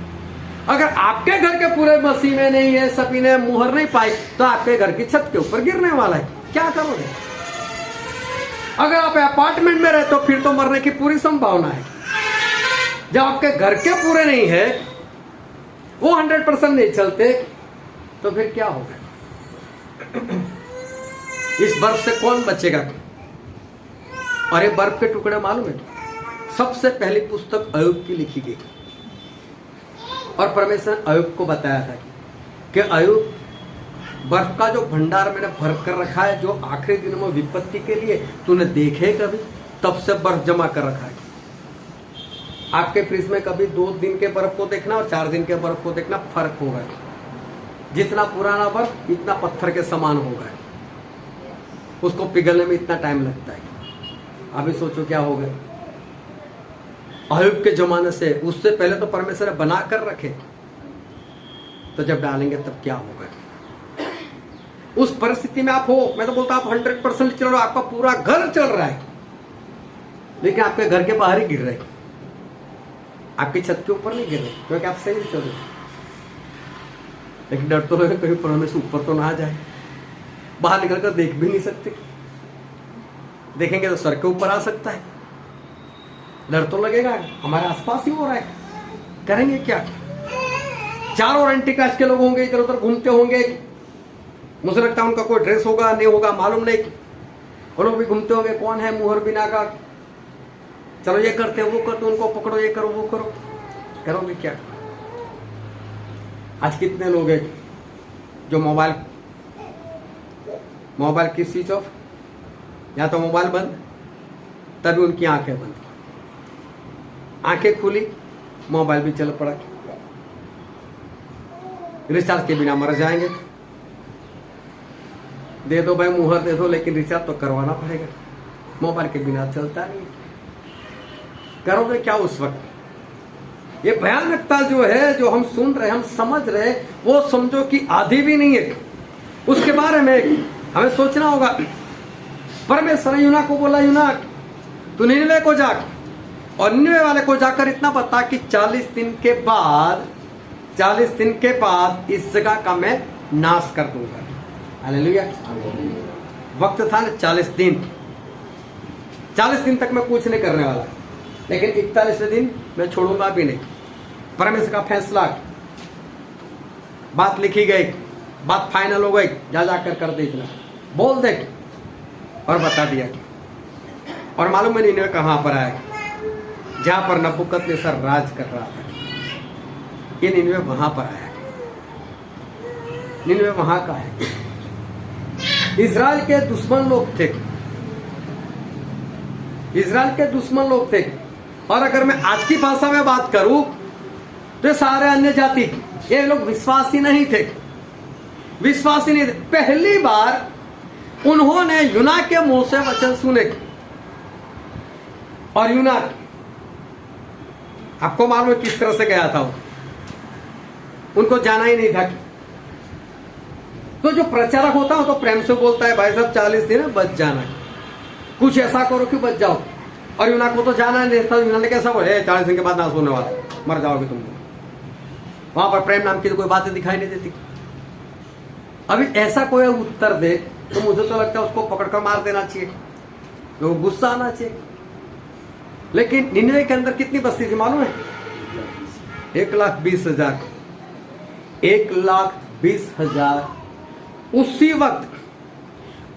अगर आपके घर के पूरे मसीह में नहीं है, सभी ने मुहर नहीं पाई, तो आपके घर की छत के ऊपर गिरने वाला है, क्या करोगे? अगर आप अपार्टमेंट में रहते तो फिर तो मरने की पूरी संभावना है। जब आपके घर के पूरे नहीं है, वो 100% नहीं चलते, तो फिर क्या होगा? इस बर्फ से कौन बचेगा? और ये बर्फ के टुकड़े मालूम है, सबसे पहली पुस्तक अय्यूब की लिखी गई और परमेश्वर ने अय्यूब को बताया था कि अय्यूब, बर्फ का जो भंडार मैंने भर कर रखा है, जो आखिरी दिनों में विपत्ति के लिए तूने देखे कभी? तब से बर्फ जमा कर रखा है। आपके फ्रिज में कभी 2 दिन के बर्फ को देखना और 4 दिन के बर्फ को देखना, फर्क होगा। जितना पुराना बर्फ इतना पत्थर के समान होगा, उसको पिघलने में इतना टाइम लगता है। अभी सोचो क्या होगा। अय्यूब के जमाने से, उससे पहले तो परमेश्वर ने बना कर रखे, तो जब डालेंगे तब क्या होगा? उस परिस्थिति में आप हो, मैं तो बोलता आप 100% चल रहे हो, आपका पूरा घर चल रहा है, लेकिन आपके घर के बाहर ही गिर रहे, आपकी छत के ऊपर नहीं गिर रहे, क्योंकि आप सही चल रहे। लेकिन डर तो लगे कहीं परमेश्वर ऊपर तो ना आ जाए। बाहर निकल कर देख भी नहीं सकते, देखेंगे तो सर के ऊपर आ सकता है। डर तो लगेगा, हमारे आसपास ही हो रहा है, करेंगे क्या? चारों एंटी कास्ट के लोग होंगे, इधर उधर घूमते होंगे, मुझे लगता है उनका कोई ड्रेस होगा नहीं होगा मालूम नहीं, वो लोग भी घूमते होंगे, कौन है मुहर बिना का, चलो ये करते वो करते, उनको पकड़ो, ये करो वो करो। करोगे क्या? आज कितने लोग हैं जो मोबाइल की स्विच ऑफ, या तो मोबाइल बंद, तभी उनकी आंखें बंद, आंखें खुली मोबाइल भी चल पड़ा, रिचार्ज के बिना मर जाएंगे। दे दो भाई मुहर दे दो, लेकिन रिचार्ज तो करवाना पड़ेगा, मोबाइल के बिना चलता नहीं। करोगे क्या उस वक्त? ये भयानकता जो है, जो हम सुन रहे, हम समझ रहे, वो समझो कि आधी भी नहीं है। उसके बारे में हमें सोचना होगा। परमेश्वर ने यूना को बोला, यूना तू निनवे को जा, और निनवे वाले को जाकर इतना बता कि 40 दिन के बाद इस जगह का मैं नाश कर दूंगा। हालेलुया। वक्त था ना 40 दिन, 40 दिन तक मैं कुछ नहीं करने वाला, लेकिन 41वें दिन मैं छोड़ूंगा भी नहीं। परमेश्वर का फैसला, बात लिखी गई, बात फाइनल हो गई, जा जाकर कर दे, इतना बोल दे, और बता दिया। और मालूम है निनवे कहां पर आया? जहां पर नबूकदनेस्सर राज कर रहा था, ये निनवे वहां पर आया। निनवे वहां का है। इजराइल के दुश्मन लोग थे, इजराइल के दुश्मन लोग थे। और अगर मैं आज की भाषा में बात करूं तो सारे अन्य जाति, ये लोग विश्वासी नहीं थे, विश्वासी नहीं थे। पहली बार उन्होंने यूना के मुंह से वचन सुने, और यूना, आपको मालूम है किस तरह से गया था वो, उनको जाना ही नहीं था। तो जो प्रचारक होता है वो तो प्रेम से बोलता है, भाई साहब 40 दिन है, बच जाना है, कुछ ऐसा करो कि बच जाओ। और यूना को तो जाना नहीं था। यूना ने कैसा बोले, 40 दिन के बाद नाश होने वाला, मर जाओगे तुम। वहां पर प्रेम नाम की तो कोई बातें दिखाई नहीं देती। अभी ऐसा कोई उत्तर दे तो मुझे तो लगता है उसको पकड़कर मार देना चाहिए, तो गुस्सा आना चाहिए। लेकिन निनवे के अंदर कितनी बस्ती थी मालूम है? 1,20,000, 1,20,000। उसी वक्त,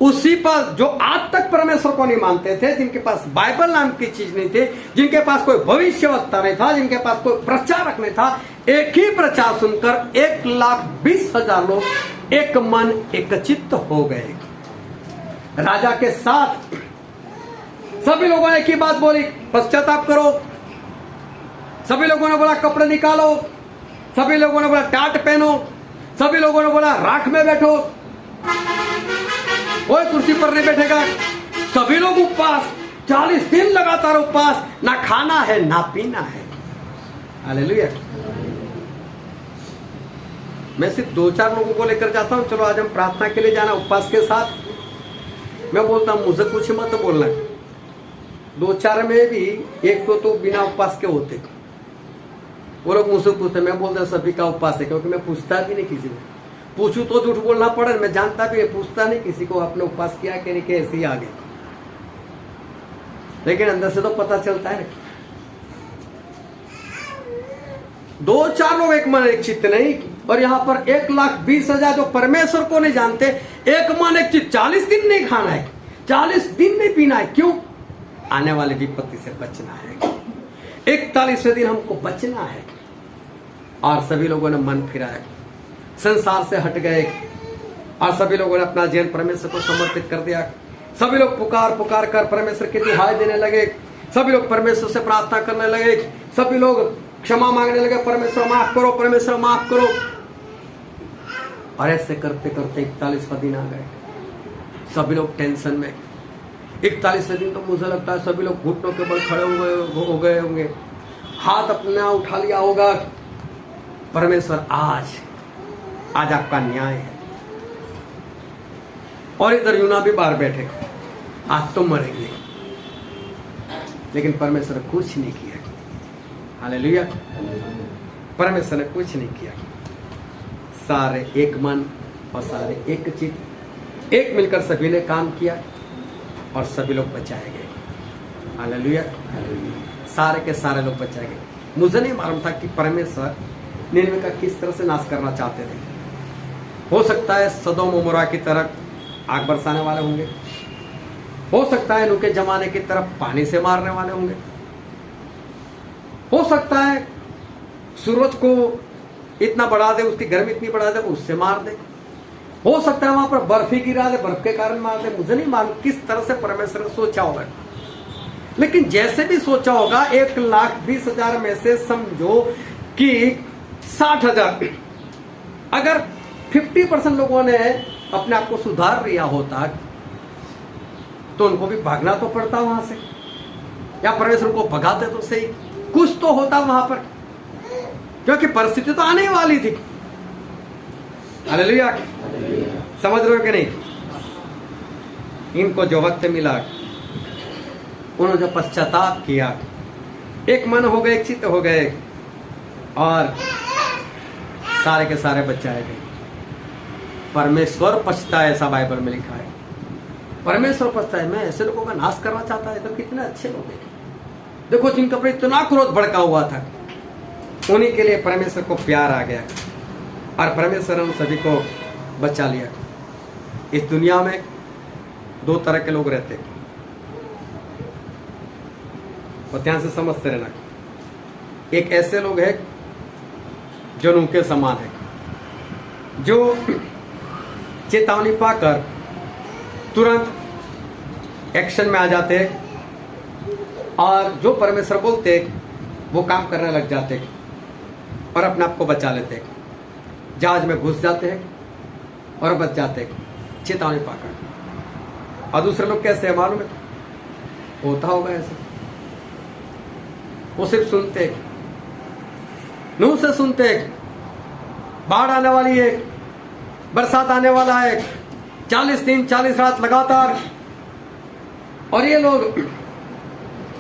उसी पर जो आज तक परमेश्वर को नहीं मानते थे, जिनके पास बाइबल नाम की चीज नहीं थी, जिनके पास कोई भविष्यवक्ता नहीं था, जिनके पास कोई प्रचारक नहीं था, एक ही प्रचार सुनकर 1,20,000 लोग एक मन एक चित्त हो गए। राजा के साथ सभी लोगों ने एक ही बात बोली, पश्चाताप करो, सभी लोगों ने बोला कपड़े निकालो, सभी लोगों ने बोला टाट पहनो, सभी लोगों ने बोला राख में बैठो, कोई कुर्सी पर नहीं बैठेगा। सभी लोग उपवास, 40 दिन लगातार उपवास, ना खाना है ना पीना है। हालेलुया। मैं सिर्फ 2-4 लोगों को लेकर जाता हूं, चलो आज हम प्रार्थना के लिए जाना उपवास के साथ। मैं बोलता हूं मुझे कुछ मत बोलना। 2-4 में भी एक तो बिना उपवास के होते, वो लोग मुझसे पूछते, मैं बोलता सभी का उपवास है, क्योंकि मैं पूछता भी नहीं किसी को। पूछूं तो झूठ बोलना पड़े, मैं जानता भी है, पूछता नहीं किसी को आपने उपवास किया कि नहीं, कैसे ही आगे। लेकिन अंदर से तो पता चलता है ना। 2-4 लोग एक मन एक चित्त नहीं, और यहां पर 1,20,000 जो परमेश्वर को नहीं जानते, एक मन एक चित्त। 40 दिन नहीं खाना है, 40 दिन नहीं पीना है। क्यों? आने वाली विपत्ति से बचना है। 41वें दिन हमको बचना है। और सभी लोगों ने मन फिराया, संसार से हट गए, और सभी लोगों ने अपना जीवन परमेश्वर को समर्पित कर दिया। सभी लोग पुकार पुकार कर परमेश्वर की दुहाई देने लगे, सभी लोग परमेश्वर से प्रार्थना करने लगे, सभी लोग क्षमा मांगने लगे, परमेश्वर माफ करो, परमेश्वर माफ करो। और ऐसे करते करते 41वां दिन आ गए। सभी लोग टेंशन में। 41वें दिन तो मुझे लगता है सभी लोग घुटनों के बल खड़े हो गए होंगे, हाथ अपना उठा लिया होगा, परमेश्वर आज आपका न्याय है। और इधर यूना भी बाहर बैठे, आज तो मरेंगे, लेकिन परमेश्वर ने कुछ नहीं किया। हालेलुया। परमेश्वर ने कुछ नहीं किया। सारे एक मन और सारे एक चित्त, एक मिलकर सभी ने काम किया और सभी लोग बचाए गए। हालेलुया। सारे के सारे लोग बचाए गए। मुझे नहीं मालूम था कि परमेश्वर निनवे का किस तरह से नाश करना चाहते थे। हो सकता है सदोम और मोरा की तरफ आग बरसाने वाले होंगे, हो सकता है उनके जमाने की तरफ पानी से मारने वाले होंगे, हो सकता है सूरज को इतना बढ़ा दे, उसकी गर्मी इतनी बढ़ा दे उससे मार दे, हो सकता है वहां पर बर्फ ही गिरा दे, बर्फ के कारण मार दे। मुझे नहीं मालूम किस तरह से परमेश्वर ने सोचा होगा, लेकिन जैसे भी सोचा होगा 1,20,000 में से समझो कि 60,000, अगर 50% लोगों ने अपने आप को सुधार लिया होता तो उनको भी भागना तो पड़ता वहां से, या परमेश्वर को भगाते तो सही, कुछ तो होता वहां पर, क्योंकि परिस्थिति तो आने वाली थी। हालेलुया। समझ रहे हो कि नहीं? इनको जो वक्त मिला, उन्होंने जो पश्चाताप किया, एक मन हो गए, एक चित्त हो गए, और सारे के सारे बचाए गए। परमेश्वर पछताए, ऐसा बाइबल में लिखा है। परमेश्वर पछताए। मैं ऐसे लोगों का नाश करना चाहता है तो कितने अच्छे लोग हैं। देखो जिनका पर इतना क्रोध भड़का हुआ था, उन्हीं के लिए परमेश्वर को प्यार आ गया, और परमेश्वर ने सभी को बचा लिया। इस दुनिया में 2 तरह के लोग रहते हैं, और ध्यान से समझते रहना। एक ऐसे लोग हैं जो नूह के समान है, जो चेतावनी पाकर तुरंत एक्शन में आ जाते हैं, और जो परमेश्वर बोलते वो काम करने लग जाते हैं, और अपने आप को बचा लेते हैं। जहाज में घुस जाते हैं और बच जाते हैं चेतावनी पाकर। और दूसरे लोग कैसे है मालूम है? होता होगा ऐसा, वो सिर्फ सुनते हैं, नूह से सुनते हैं, बाढ़ आने वाली है, बरसात आने वाला है, 40 दिन 40 रात लगातार। और ये लोग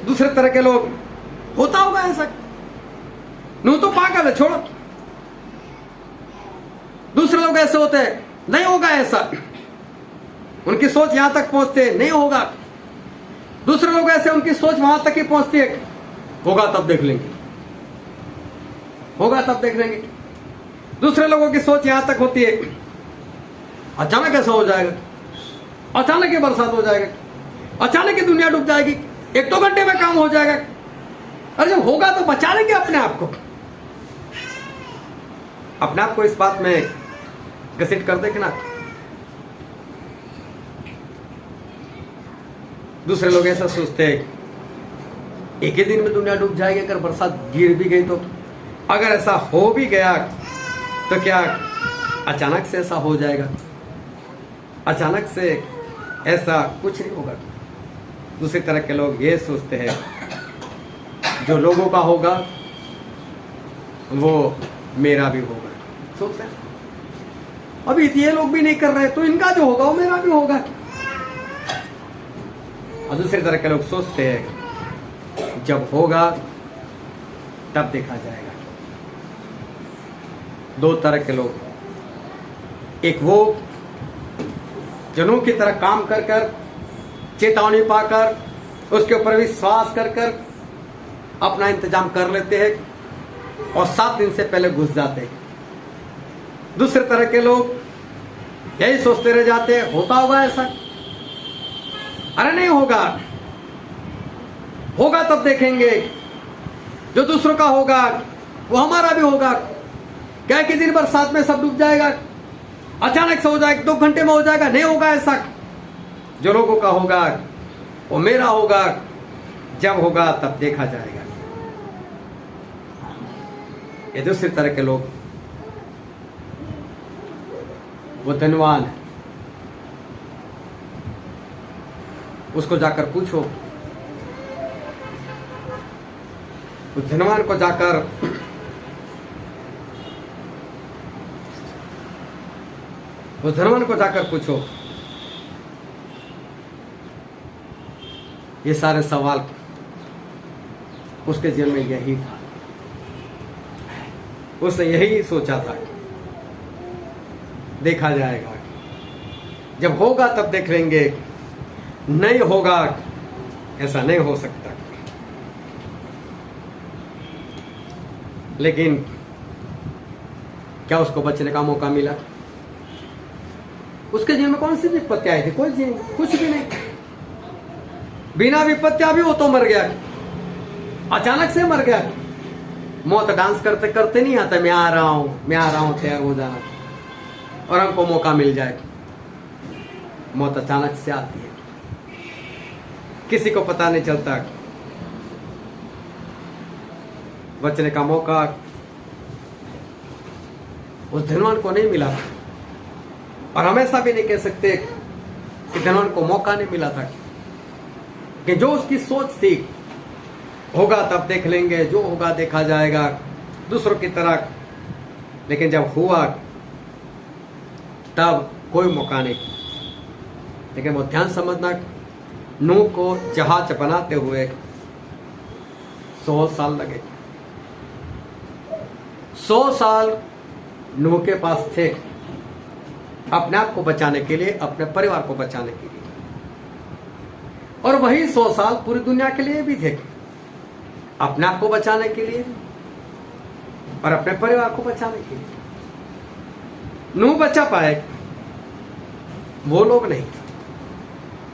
दूसरे तरह के लोग, होता होगा ऐसा। नूह तो पागल है, छोड़ो। दूसरे लोग ऐसे होते हैं, नहीं होगा ऐसा, उनकी सोच यहां तक पहुंचते, नहीं होगा। दूसरे लोग ऐसे, उनकी सोच वहां तक ही पहुंचती है, होगा तब देख लेंगे, होगा तब देख लेंगे। दूसरे लोगों की सोच यहां तक होती है, अचानक ऐसा हो जाएगा, अचानक ही बरसात हो जाएगा, अचानक ही दुनिया डूब जाएगी, 1-2 घंटे में काम हो जाएगा। अरे जब होगा तो बचा लेंगे अपने आप को। अपने आप को इस बात में घसीट कर दे कि ना। दूसरे लोग ऐसा सोचते हैं, एक ही दिन में दुनिया डूब जाएगी अगर बरसात गिर भी गई तो। अगर ऐसा हो भी गया तो क्या अचानक से ऐसा हो जाएगा? अचानक से ऐसा कुछ नहीं होगा। दूसरी तरह के लोग ये सोचते हैं जो लोगों का होगा वो मेरा भी होगा, सोचते हैं। अभी ये लोग भी नहीं कर रहे तो इनका जो होगा वो मेरा भी होगा। और दूसरी तरह के लोग सोचते हैं जब होगा तब देखा जाएगा। दो तरह के लोग, एक वो जनों की तरह काम कर कर चेतावनी पाकर उसके ऊपर विश्वास कर कर अपना इंतजाम कर लेते हैं और 7 दिन से पहले घुस जाते हैं। दूसरे तरह के लोग यही सोचते रह जाते हैं होता होगा ऐसा, अरे नहीं होगा, होगा तब देखेंगे। जो दूसरों का होगा वो हमारा भी होगा। क्या कि दिन बरसात में सब डूब जाएगा, अचानक से हो जाएगा, 2 घंटे में हो जाएगा? नहीं होगा ऐसा। जो लोगों का होगा वो मेरा होगा, जब होगा तब देखा जाएगा। ये दूसरी तरह के लोग, वो धनवान है, उसको जाकर पूछो, उस धनवान को जाकर पूछो ये सारे सवाल उसके जीवन में यही था। उसने यही सोचा था देखा जाएगा, जब होगा तब देख लेंगे, नहीं होगा ऐसा नहीं हो सकता। लेकिन क्या उसको बचने का मौका मिला? उसके जीवन में कौन सी विपत्ति आई थी? कोई कुछ भी नहीं। बिना विपत्तियां भी वो तो मर गया, अचानक से मर गया। मौत डांस करते करते नहीं आता, मैं आ रहा हूं तैयार हो जाना और हमको मौका मिल जाए। मौत अचानक से आती है, किसी को पता नहीं चलता। बचने का मौका उस धनवान को नहीं मिला और हमेशा भी नहीं कह सकते कि धनवान को मौका नहीं मिला था, कि जो उसकी सोच थी होगा तब देख लेंगे, जो होगा देखा जाएगा, दूसरों की तरह। लेकिन जब हुआ तब कोई मौका नहीं। लेकिन वो ध्यान समझना, नूह को जहाज बनाते हुए 100 साल लगे। 100 साल नूह के पास थे अपने आप को बचाने के लिए, अपने परिवार को बचाने के लिए। और वही 100 साल पूरी दुनिया के लिए भी थे, अपने आप को बचाने के लिए और अपने परिवार को बचाने के लिए। नूह बचा पाए, वो लोग नहीं,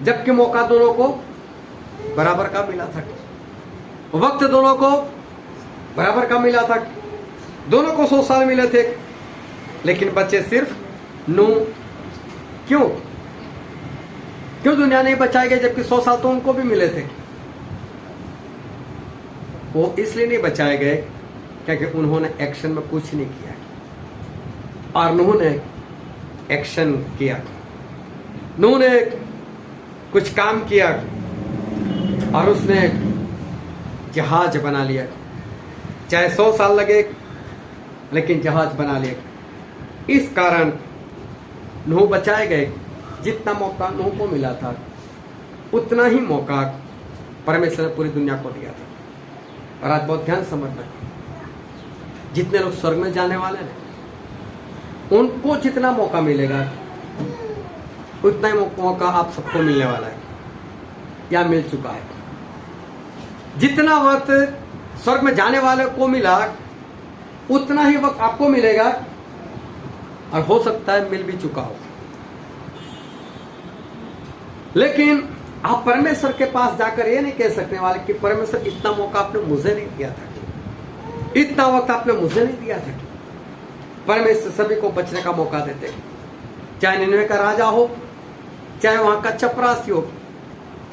जबकि मौका दोनों को बराबर का मिला था, वक्त दोनों को बराबर का मिला था। दोनों को 100 साल मिले थे, लेकिन बच्चे सिर्फ नूह। क्यों दुनिया नहीं बचाई गई, जबकि 100 साल तो उनको भी मिले थे? वो इसलिए नहीं बचाए गए क्योंकि उन्होंने एक्शन में कुछ नहीं किया, और नूह ने एक्शन किया। नूह ने कुछ काम किया और उसने जहाज बना लिया। चाहे 100 साल लगे, लेकिन जहाज बना लिया। इस कारण नूह बचाए गए। जितना मौका नूह को मिला था, उतना ही मौका परमेश्वर ने पूरी दुनिया को दिया था। और आज बहुत ध्यान समझना, जितने लोग स्वर्ग में जाने वाले हैं, उनको जितना मौका मिलेगा उतना ही मौका आप सबको मिलने वाला है या मिल चुका है। जितना वक्त स्वर्ग में जाने वाले को मिला, उतना ही वक्त आपको मिलेगा, और हो सकता है मिल भी चुका हो। लेकिन आप परमेश्वर के पास जाकर ये नहीं कह सकने वाले कि परमेश्वर इतना मौका आपने मुझे नहीं दिया था, इतना वक्त आपने मुझे नहीं दिया था। परमेश्वर सभी को बचने का मौका देते, चाहे निनवे का राजा हो, चाहे वहां का चपरासी हो,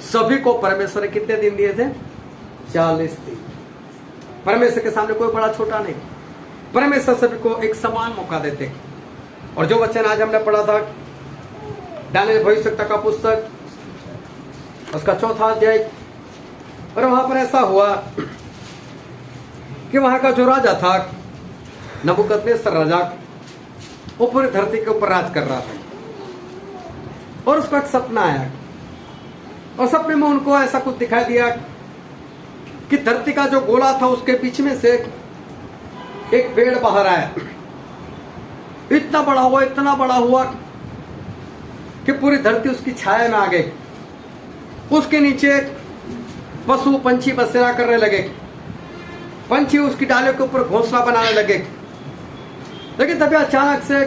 सभी को परमेश्वर ने कितने दिन दिए थे? 40 दिन। परमेश्वर के सामने कोई बड़ा छोटा नहीं, परमेश्वर सभी को एक समान मौका देते। और जो वचन आज हमने पढ़ा था दानियेल भविष्यवक्ता का पुस्तक उसका 4था अध्याय, और वहां पर ऐसा हुआ कि वहां का जो राजा था नबूकदनेस्सर राजा, वो पूरी धरती के ऊपर राज कर रहा था। और उसको एक सपना आया, और सपने में उनको ऐसा कुछ दिखाई दिया कि धरती का जो गोला था उसके बीच में से एक पेड़ बाहर आया। इतना बड़ा हुआ, इतना बड़ा हुआ कि पूरी धरती उसकी छाया में आ गई। उसके नीचे पशु पंछी बसेरा करने लगे, पंछी उसकी डालियों के ऊपर घोंसला बनाने लगे। लेकिन तभी अचानक से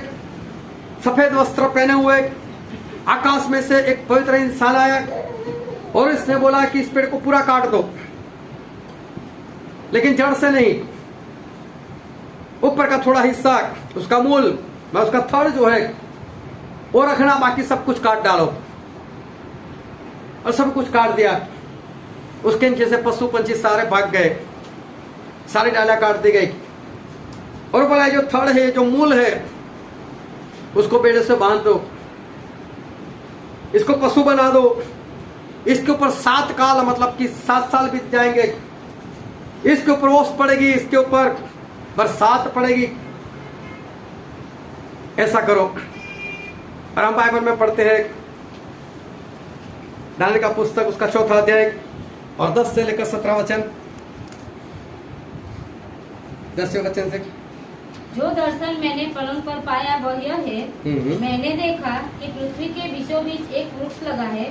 सफेद वस्त्र पहने हुए आकाश में से एक पवित्र इंसान आया और इसने बोला कि इस पेड़ को पूरा काट दो, लेकिन जड़ से नहीं, ऊपर का थोड़ा हिस्सा, उसका मूल में उसका थड़ जो है वो रखना, बाकी सब कुछ काट डालो। और सब कुछ काट दिया। उसके नीचे से पशु पंछी सारे भाग गए, सारी डालियां काट दी गई। और बोला जो थड़ है, जो मूल है, उसको बेड़े से बांध दो, इसको पशु बना दो, इसके ऊपर 7 काल मतलब कि 7 साल बीत जाएंगे, इसके ऊपर ओस पड़ेगी, इसके ऊपर बरसात पड़ेगी, ऐसा करो। और हम बाइबल में पढ़ते हैं दानियेल का पुस्तक उसका 4था अध्याय और 10 से लेकर 17 वचन। 10वें वचन से, जो दर्शन मैंने पलंग पर पाया वह यह है, मैंने देखा कि पृथ्वी के बीचों बीच एक वृक्ष लगा है,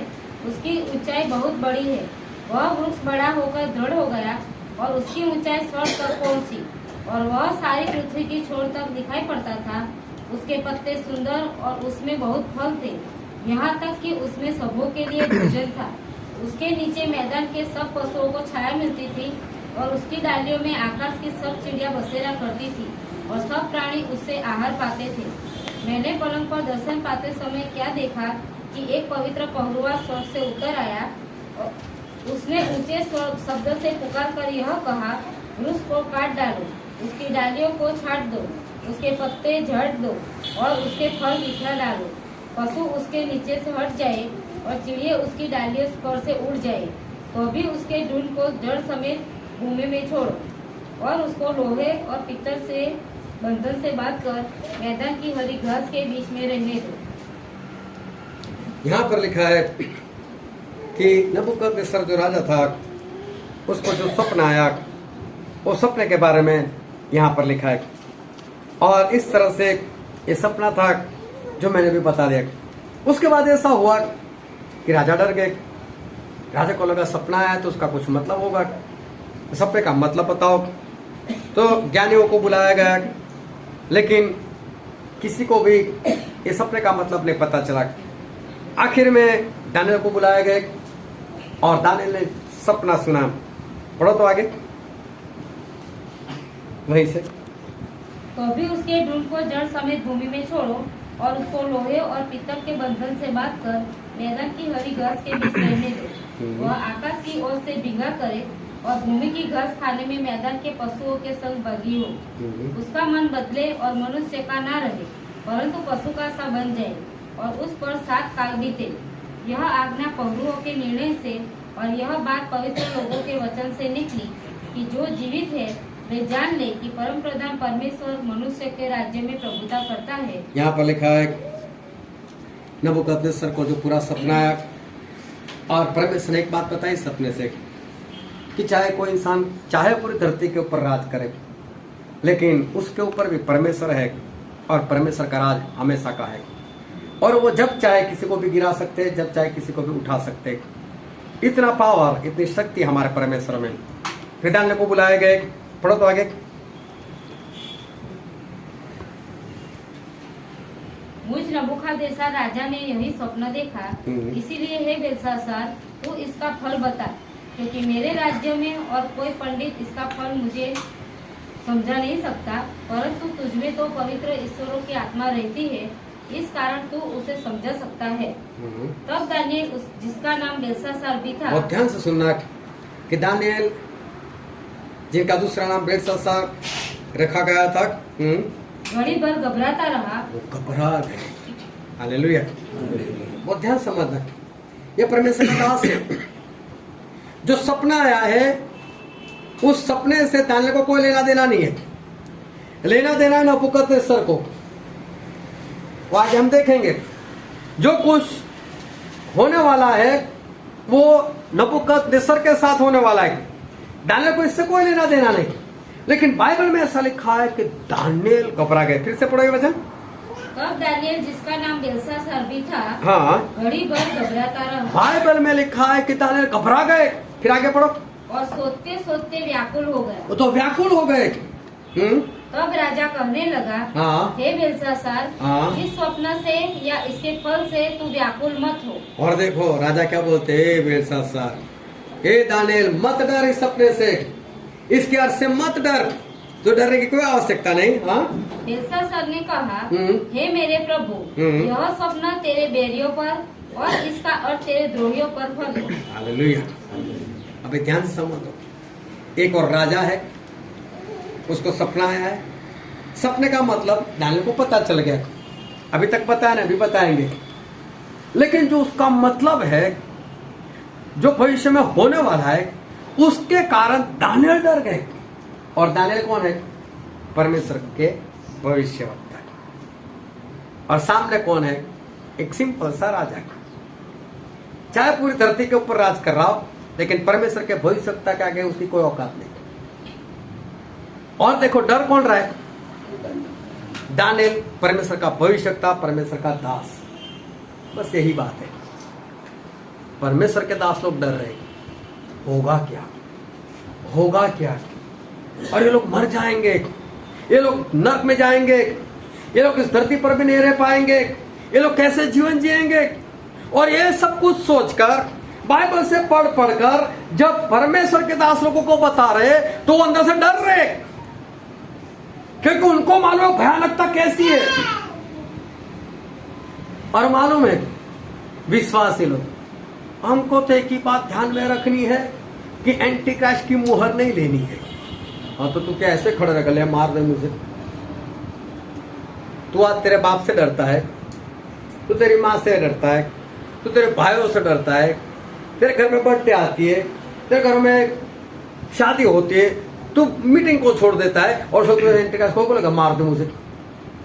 उसकी ऊंचाई बहुत बड़ी है। वह वृक्ष बड़ा होकर दृढ़ हो गया और उसकी ऊंचाई स्वर्ग तक पहुंची, और वह सारी पृथ्वी की छोर तक दिखाई पड़ता था। उसके पत्ते सुंदर और उसमें बहुत फल थे, यहाँ तक कि उसमें सबों के लिए भोजन था। उसके नीचे मैदान के सब पशुओं को छाया मिलती थी, और उसकी डालियों में आकाश की सब चिड़िया बसेरा करती थी, और सब प्राणी उससे आहार पाते थे। मैंने पलंग पर दर्शन पाते समय क्या देखा कि एक पवित्र पहरुआ स्वर्ग से उतर आया। उसने ऊंचे शब्द से पुकार कर यह कहा, वृक्ष को काट डालो, उसकी डालियों को छाट दो, उसके पत्ते झड़ दो और उसके फल बिखरा डालो। पशु उसके नीचे से हट जाए और चिड़िया उसकी डालियों पर से उड़ जाए, तो भी उसके ढूंढ को जड़ समेत भूमि में छोड़ो, और उसको लोहे और पित्तल से बंधन से बांध कर मैदान की हरी घास के बीच में रहने दो। यहाँ पर लिखा है कि नबूकदनेस्सर जो राजा था उसको जो सपना आया, वो सपने के बारे में यहाँ पर लिखा है। और इस तरह से ये सपना था जो मैंने भी बता दिया। उसके बाद ऐसा हुआ कि राजा डर गए। राजा को लगा सपना आया तो उसका कुछ मतलब होगा, सपने का मतलब बताओ। तो ज्ञानियों को बुलाया गया, लेकिन किसी को भी ये सपने का मतलब नहीं पता चला। आखिर में दानियेल को बुलाया गया और दानियेल ने सपना सुना। पढ़ो तो आगे वहीं से। तो भी उसके ढूंढ को जड़ समेत भूमि में छोड़ो, और उसको लोहे और पित्तल के बंधन से बांध कर मैदान की हरी घास के बीच रहने दो। वह आकाश की ओर से भीगा करे और भूमि की घास खाने में मैदान के पशुओं के संग भागी हो। उसका मन बदले और मनुष्य का ना रहे, परंतु पशु का सा बन जाए, और उस पर 7 काल बीते। यह आज्ञा पहरुओं के निर्णय से और यह बात पवित्र लोगों के वचन से निकली कि जो जीवित है वे जान ले कि परम प्रधान परमेश्वर मनुष्य के राज्य में प्रभुता करता है। यहाँ पर लिखा है नबूकदनेस्सर को जो पूरा सपना आया, और परमेश्वर ने एक बात बताई सपने से कि चाहे कोई इंसान चाहे पूरी धरती के ऊपर राज करे, लेकिन उसके ऊपर भी परमेश्वर है, और परमेश्वर का राज हमेशा का है, और वो जब चाहे किसी को भी गिरा सकते, जब चाहे किसी को भी उठा सकते। इतना पावर, इतनी शक्ति हमारे परमेश्वर में। फिर दानियेल को बुलाए गए। पढ़ो तो आगे। मुझ नबूकदनेस्सर राजा ने यही स्वप्न देखा, इसीलिए हे बेलशास्सर, तू इसका फल बता, क्योंकि मेरे राज्य में और कोई पंडित इसका फल मुझे समझा नहीं सकता, परंतु तुझमें तो पवित्र ईश्वरों की आत्मा रहती है, इस कारण तू उसे समझा सकता है। तब दानियेल जिसका नाम बेलशास्सर भी था। बहुत ध्यान से सुनना कि दानियेल जिनका दूसरा नाम बेलशास्सर रखा गया था। घड़ी भर घबराता रहा। वो घबरा गए। हालेलुया। बहुत ध्यान समझना, ये परमेश्वर का दास है। जो सपना आया है उस सपने से दानियेल को कोई लेना देना नहीं है। लेना देना है नबूकदनेस्सर को। वो आगे हम देखेंगे जो कुछ होने वाला है वो नबूकदनेस्सर के साथ होने वाला है। दानियेल को इससे कोई लेना देना नहीं, लेकिन बाइबल में ऐसा लिखा है कि दानियेल घबरा गए। फिर से पढ़ो ये वचन। तब दानियेल, जिसका नाम बेलशास्सर भी था, हाँ, घड़ी भर घबराता रहा बाइबल में लिखा है कि दानियेल घबरा गए। फिर आगे पढ़ो। और सोचते सोचते व्याकुल हो गया। वो तो व्याकुल हो गए। तब राजा कहने लगा, हाँ, हे बेलशास्सर, हाँ। इस स्वप्न से या इसके फल से तू व्याकुल मत हो। और देखो राजा क्या बोलते, हे बेलशास्सर, हे दानियेल, मत डर इस सपने से, इसके अर्थ से मत डर, तो डरने की कोई आवश्यकता नहीं। हाँ, बेलशास्सर ने कहा, हम्म। हे मेरे प्रभु, यह स्वप्न तेरे बैरियों पर और इसका अर्थ तेरे द्रोहियों पर फल हो। हालेलुया। अभी ध्यान से समझो, एक और राजा है, उसको सपना आया है। सपने का मतलब दानियेल को पता चल गया। अभी तक पता है ना, अभी बताएंगे। लेकिन जो उसका मतलब है, जो भविष्य में होने वाला है, उसके कारण दानियेल डर गए। और दानियेल कौन है? परमेश्वर के भविष्यवक्ता। और सामने कौन है? एक सिंपल सा राजा। चाहे पूरी धरती के ऊपर राज कर रहा हो, लेकिन परमेश्वर के भविष्यवक्ता के आगे उसकी कोई औकात नहीं। और देखो डर कौन रहा है? दानियेल परमेश्वर का भविष्यवक्ता, परमेश्वर का दास। बस यही बात है। परमेश्वर के दास लोग डर रहे, होगा क्या, होगा क्या, और ये लोग मर जाएंगे, ये लोग नरक में जाएंगे, ये लोग इस धरती पर भी नहीं रह पाएंगे, ये लोग कैसे जीवन जिएंगे। और ये सब कुछ सोचकर, बाइबल से पढ़ पढ़कर जब परमेश्वर के दास लोगों को बता रहे तो वो अंदर से डर रहे, क्योंकि उनको मालूम है भयानकता कैसी है। और मालूम है विश्वासी लोग, हमको तो एक ही बात ध्यान में रखनी है कि एंटी क्राइस्ट की मुहर नहीं लेनी है। हाँ, तो तू क्या ऐसे खड़े रख ले, मार दे मुझे। तू आज तेरे बाप से डरता है, तू तेरी माँ से डरता है, तू तेरे भाइयों से डरता है, तेरे घर में बर्थडे आती है, तेरे घर में शादी होती है, तू मीटिंग को छोड़ देता है और सब एंटी क्राइस्ट को बोलेगा मार दे मुझे।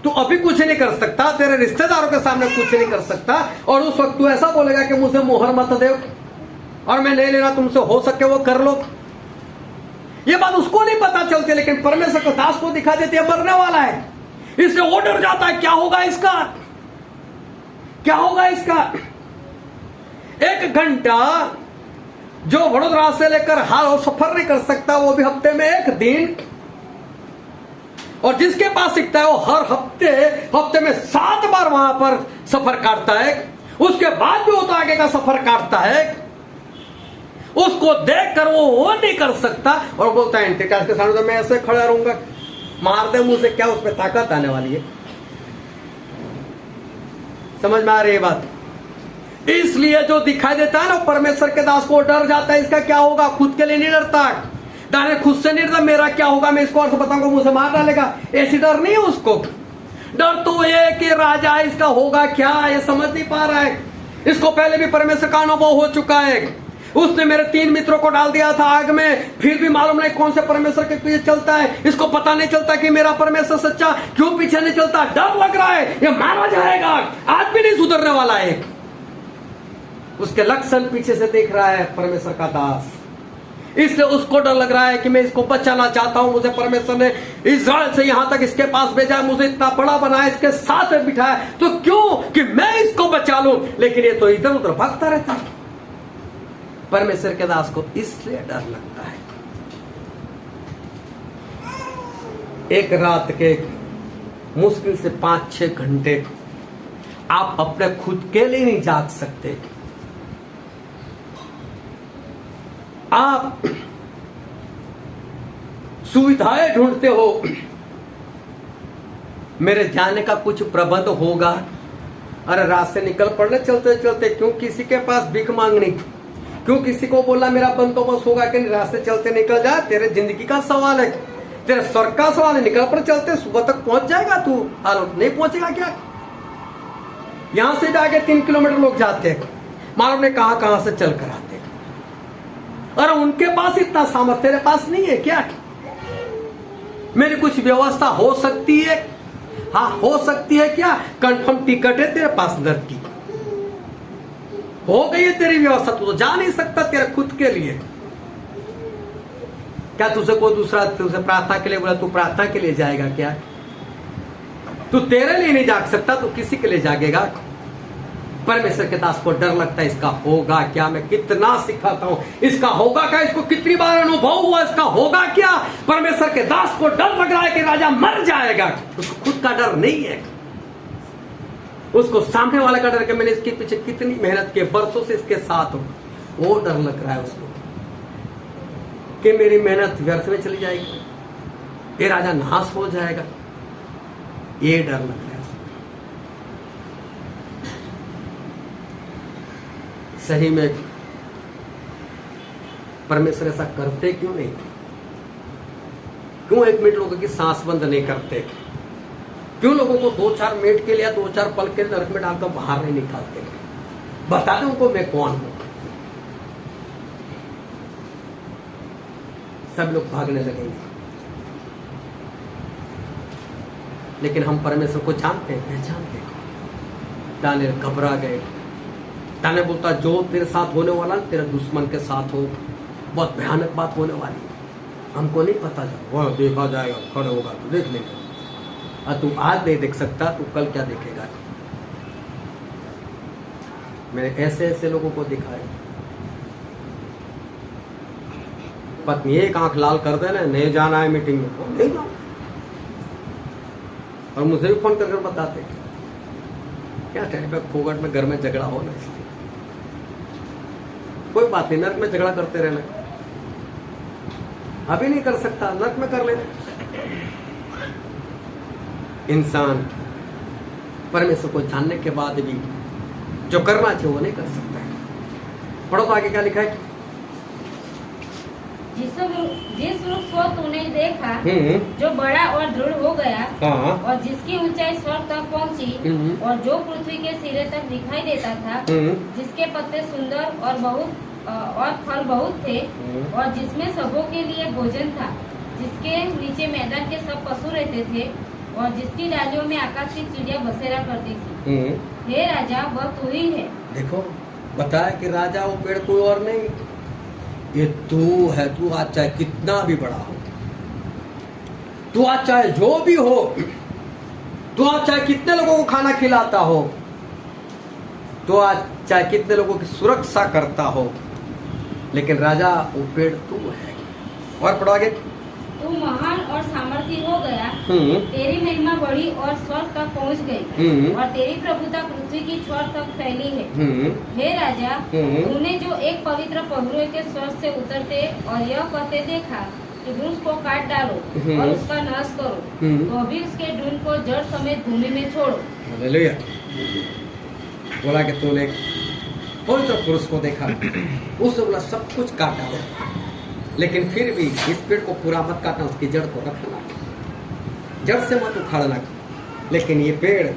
तू अभी कुछ नहीं कर सकता, तेरे रिश्तेदारों के सामने कुछ नहीं कर सकता, और उस वक्त तू ऐसा बोलेगा कि मुझे मोहर मत दे और मैं नहीं लेना, तुमसे हो सके वो कर लो। ये बात उसको नहीं पता चलती, लेकिन परमेश्वर को दास को दिखा देती है मरने वाला है, इसलिए वो डर जाता है क्या होगा इसका, क्या होगा इसका। 1 घंटा जो वडोदरा से लेकर हाल सफर नहीं कर सकता, वो भी हफ्ते में 1 दिन, और जिसके पास सीखता है वो हर हफ्ते में 7 बार वहां पर सफर काटता है, उसके बाद भी वो तो आगे का सफर काटता है, उसको देखकर वो नहीं कर सकता और बोलता है एंटी क्राइस्ट के सामने तो मैं ऐसे खड़ा रहूंगा, मार दे मुझे, क्या उसमें ताकत आने वाली है। समझ में आ रही है बात? इसलिए जो दिखाई देता है ना परमेश्वर के दास को डर जाता है, इसका क्या होगा, खुद के लिए नहीं डरता। दानियेल खुद से नहीं डरता मेरा क्या होगा, मैं इसको और से बताऊंगा मुझे मार डालेगा, ऐसी डर नहीं है उसको। डर तो ये कि राजा इसका होगा क्या, ये समझ नहीं पा रहा है। इसको पहले भी परमेश्वर का अनुभव हो चुका है, उसने मेरे 3 मित्रों को डाल दिया था आग में, फिर भी मालूम नहीं कौन से परमेश्वर के पीछे चलता है, इसको पता नहीं चलता कि मेरा परमेश्वर सच्चा क्यों पीछे नहीं चलता, डर लग रहा है ये मारा जाएगा, आज भी नहीं सुधरने वाला है। उसके लक्षण पीछे से देख रहा है परमेश्वर का दास, इसलिए उसको डर लग रहा है कि मैं इसको बचाना चाहता हूं, मुझे परमेश्वर ने इस्राएल से यहां तक इसके पास भेजा, मुझे इतना बड़ा बनाया, इसके साथ बिठाया, तो क्यों कि मैं इसको बचा लूं, लेकिन ये तो इधर उधर भागता रहता है। परमेश्वर के दास को इसलिए डर लगता है। एक रात के मुश्किल से 5-6 घंटे आप अपने खुद के लिए नहीं जाग सकते, आप सुविधाएं ढूंढते हो, मेरे जाने का कुछ प्रबंध होगा। अरे रात से निकल पड़ने चलते चलते, क्यों किसी के पास भीख मांगनी, क्यों किसी को बोलना मेरा बंदोबस्त होगा कि नहीं, रास्ते चलते निकल जा, तेरे जिंदगी का सवाल है, तेरे स्वर्ग का सवाल है, निकल पर चलते सुबह तक पहुंच जाएगा तू, हालो नहीं पहुंचेगा क्या? यहां से जाके 3 किलोमीटर लोग जाते हैं, मालूम नहीं कहां कहां से चल कर आते हैं। और उनके पास इतना सामर्थ्य तेरे पास नहीं है क्या? मेरी कुछ व्यवस्था हो सकती है, हाँ हो सकती है क्या? कंफर्म टिकट है तेरे पास नर्क की, हो गई है तेरी व्यवस्था, तू तो जा नहीं सकता तेरे खुद के लिए। क्या तुझे कोई दूसरा तुझे प्रार्थना के लिए बोला, तू प्रार्थना के लिए जाएगा क्या? तू तेरे लिए नहीं जाग सकता, तू किसी के लिए जागेगा? परमेश्वर के दास को डर लगता है, इसका होगा क्या? मैं कितना सिखाता हूं, इसका होगा क्या? इसको कितनी बार अनुभव हुआ, इसका होगा क्या? परमेश्वर के दास को डर लग रहा है कि राजा मर जाएगा, उसको खुद का डर नहीं है, उसको सामने वाले का डर कि मैंने इसके पीछे कितनी मेहनत की, बरसों से इसके साथ हूं, वो डर लग रहा है उसको कि मेरी मेहनत व्यर्थ में चली जाएगी, ये राजा नाश हो जाएगा, ये डर लग रहा है उसको। सही में परमेश्वर ऐसा करते क्यों नहीं? क्यों 1 मिनट लोगों की सांस बंद नहीं करते? क्यों लोगों को 2-4 मिनट के लिए 2-4 पल के नरक में डालकर बाहर नहीं निकालते? बता दे उनको मैं कौन हूं। सब लोग भागने लगेंगे, लेकिन हम परमेश्वर को जानते हैं, पहचानते हैं। दानिएल घबरा गए, दानिएल बोलता जो तेरे साथ होने वाला तेरे दुश्मन के साथ हो, बहुत भयानक बात होने वाली, हमको नहीं पता था, वह देखा जाएगा, खड़े होगा तो देख लेगा, और तू आज नहीं देख सकता, तू कल क्या देखेगा? मैंने ऐसे ऐसे लोगों को दिखाया, पत्नी एक आंख लाल कर देना, नहीं जाना है मीटिंग में, नहीं जाओ, और मुझे भी फोन करके बताते क्या टाइम पे फोगट में घर में झगड़ा होना, इसलिए कोई बात नहीं, नर्क में झगड़ा करते रहना, अभी नहीं कर सकता, नर्क में कर लेना। इंसान परमेश्वर को जानने के बाद भी जो करना चाहिए वो नहीं कर सकता है। पढ़ो तो आगे क्या लिखा है? जिस वृक्ष को तूने देखा जो बड़ा और दृढ़ हो गया, और जिसकी ऊंचाई स्वर्ग तक पहुंची, और जो पृथ्वी के सिरे तक दिखाई देता था, जिसके पत्ते सुंदर और फल बहुत थे, और जिसमें सबों के लिए भोजन था, जिसके नीचे मैदान के सब पशु रहते थे, और जिसकी डालियों में आकाश की चिड़िया बसेरा करती थी, हे राजा वह तू ही है। देखो बताया कि राजा वो पेड़ कोई और नहीं, ये तू है। तू आज चाहे कितना भी बड़ा हो, तू आज चाहे जो भी हो, तू आज चाहे कितने लोगों को खाना खिलाता हो, तू आज चाहे कितने लोगों की सुरक्षा करता हो, लेकिन राजा वो पेड़ तू है। और पढ़ो आगे। तू महान और सामर्थी हो गया, तेरी महिमा बढ़ी और स्वर्ग तक पहुंच गई, और तेरी प्रभुता पृथ्वी की छोर तक फैली है। हे राजा, तूने जो एक पवित्र पहुरुए के स्वर्ग से उतरते और यह कहते देखा कि वृक्ष को काट डालो और उसका नाश करो, तो अभी उसके ढूंढ को जड़ समेत भूमि में छोड़ो। हालेलुया। बोला कि तूने पवित्र पुरुष को देखा, उसने बोला सब कुछ काट डालो, लेकिन फिर भी इस पेड़ को पूरा मत काटना, उसकी जड़ को रखना, जड़ से मत उखाड़ना। लेकिन ये पेड़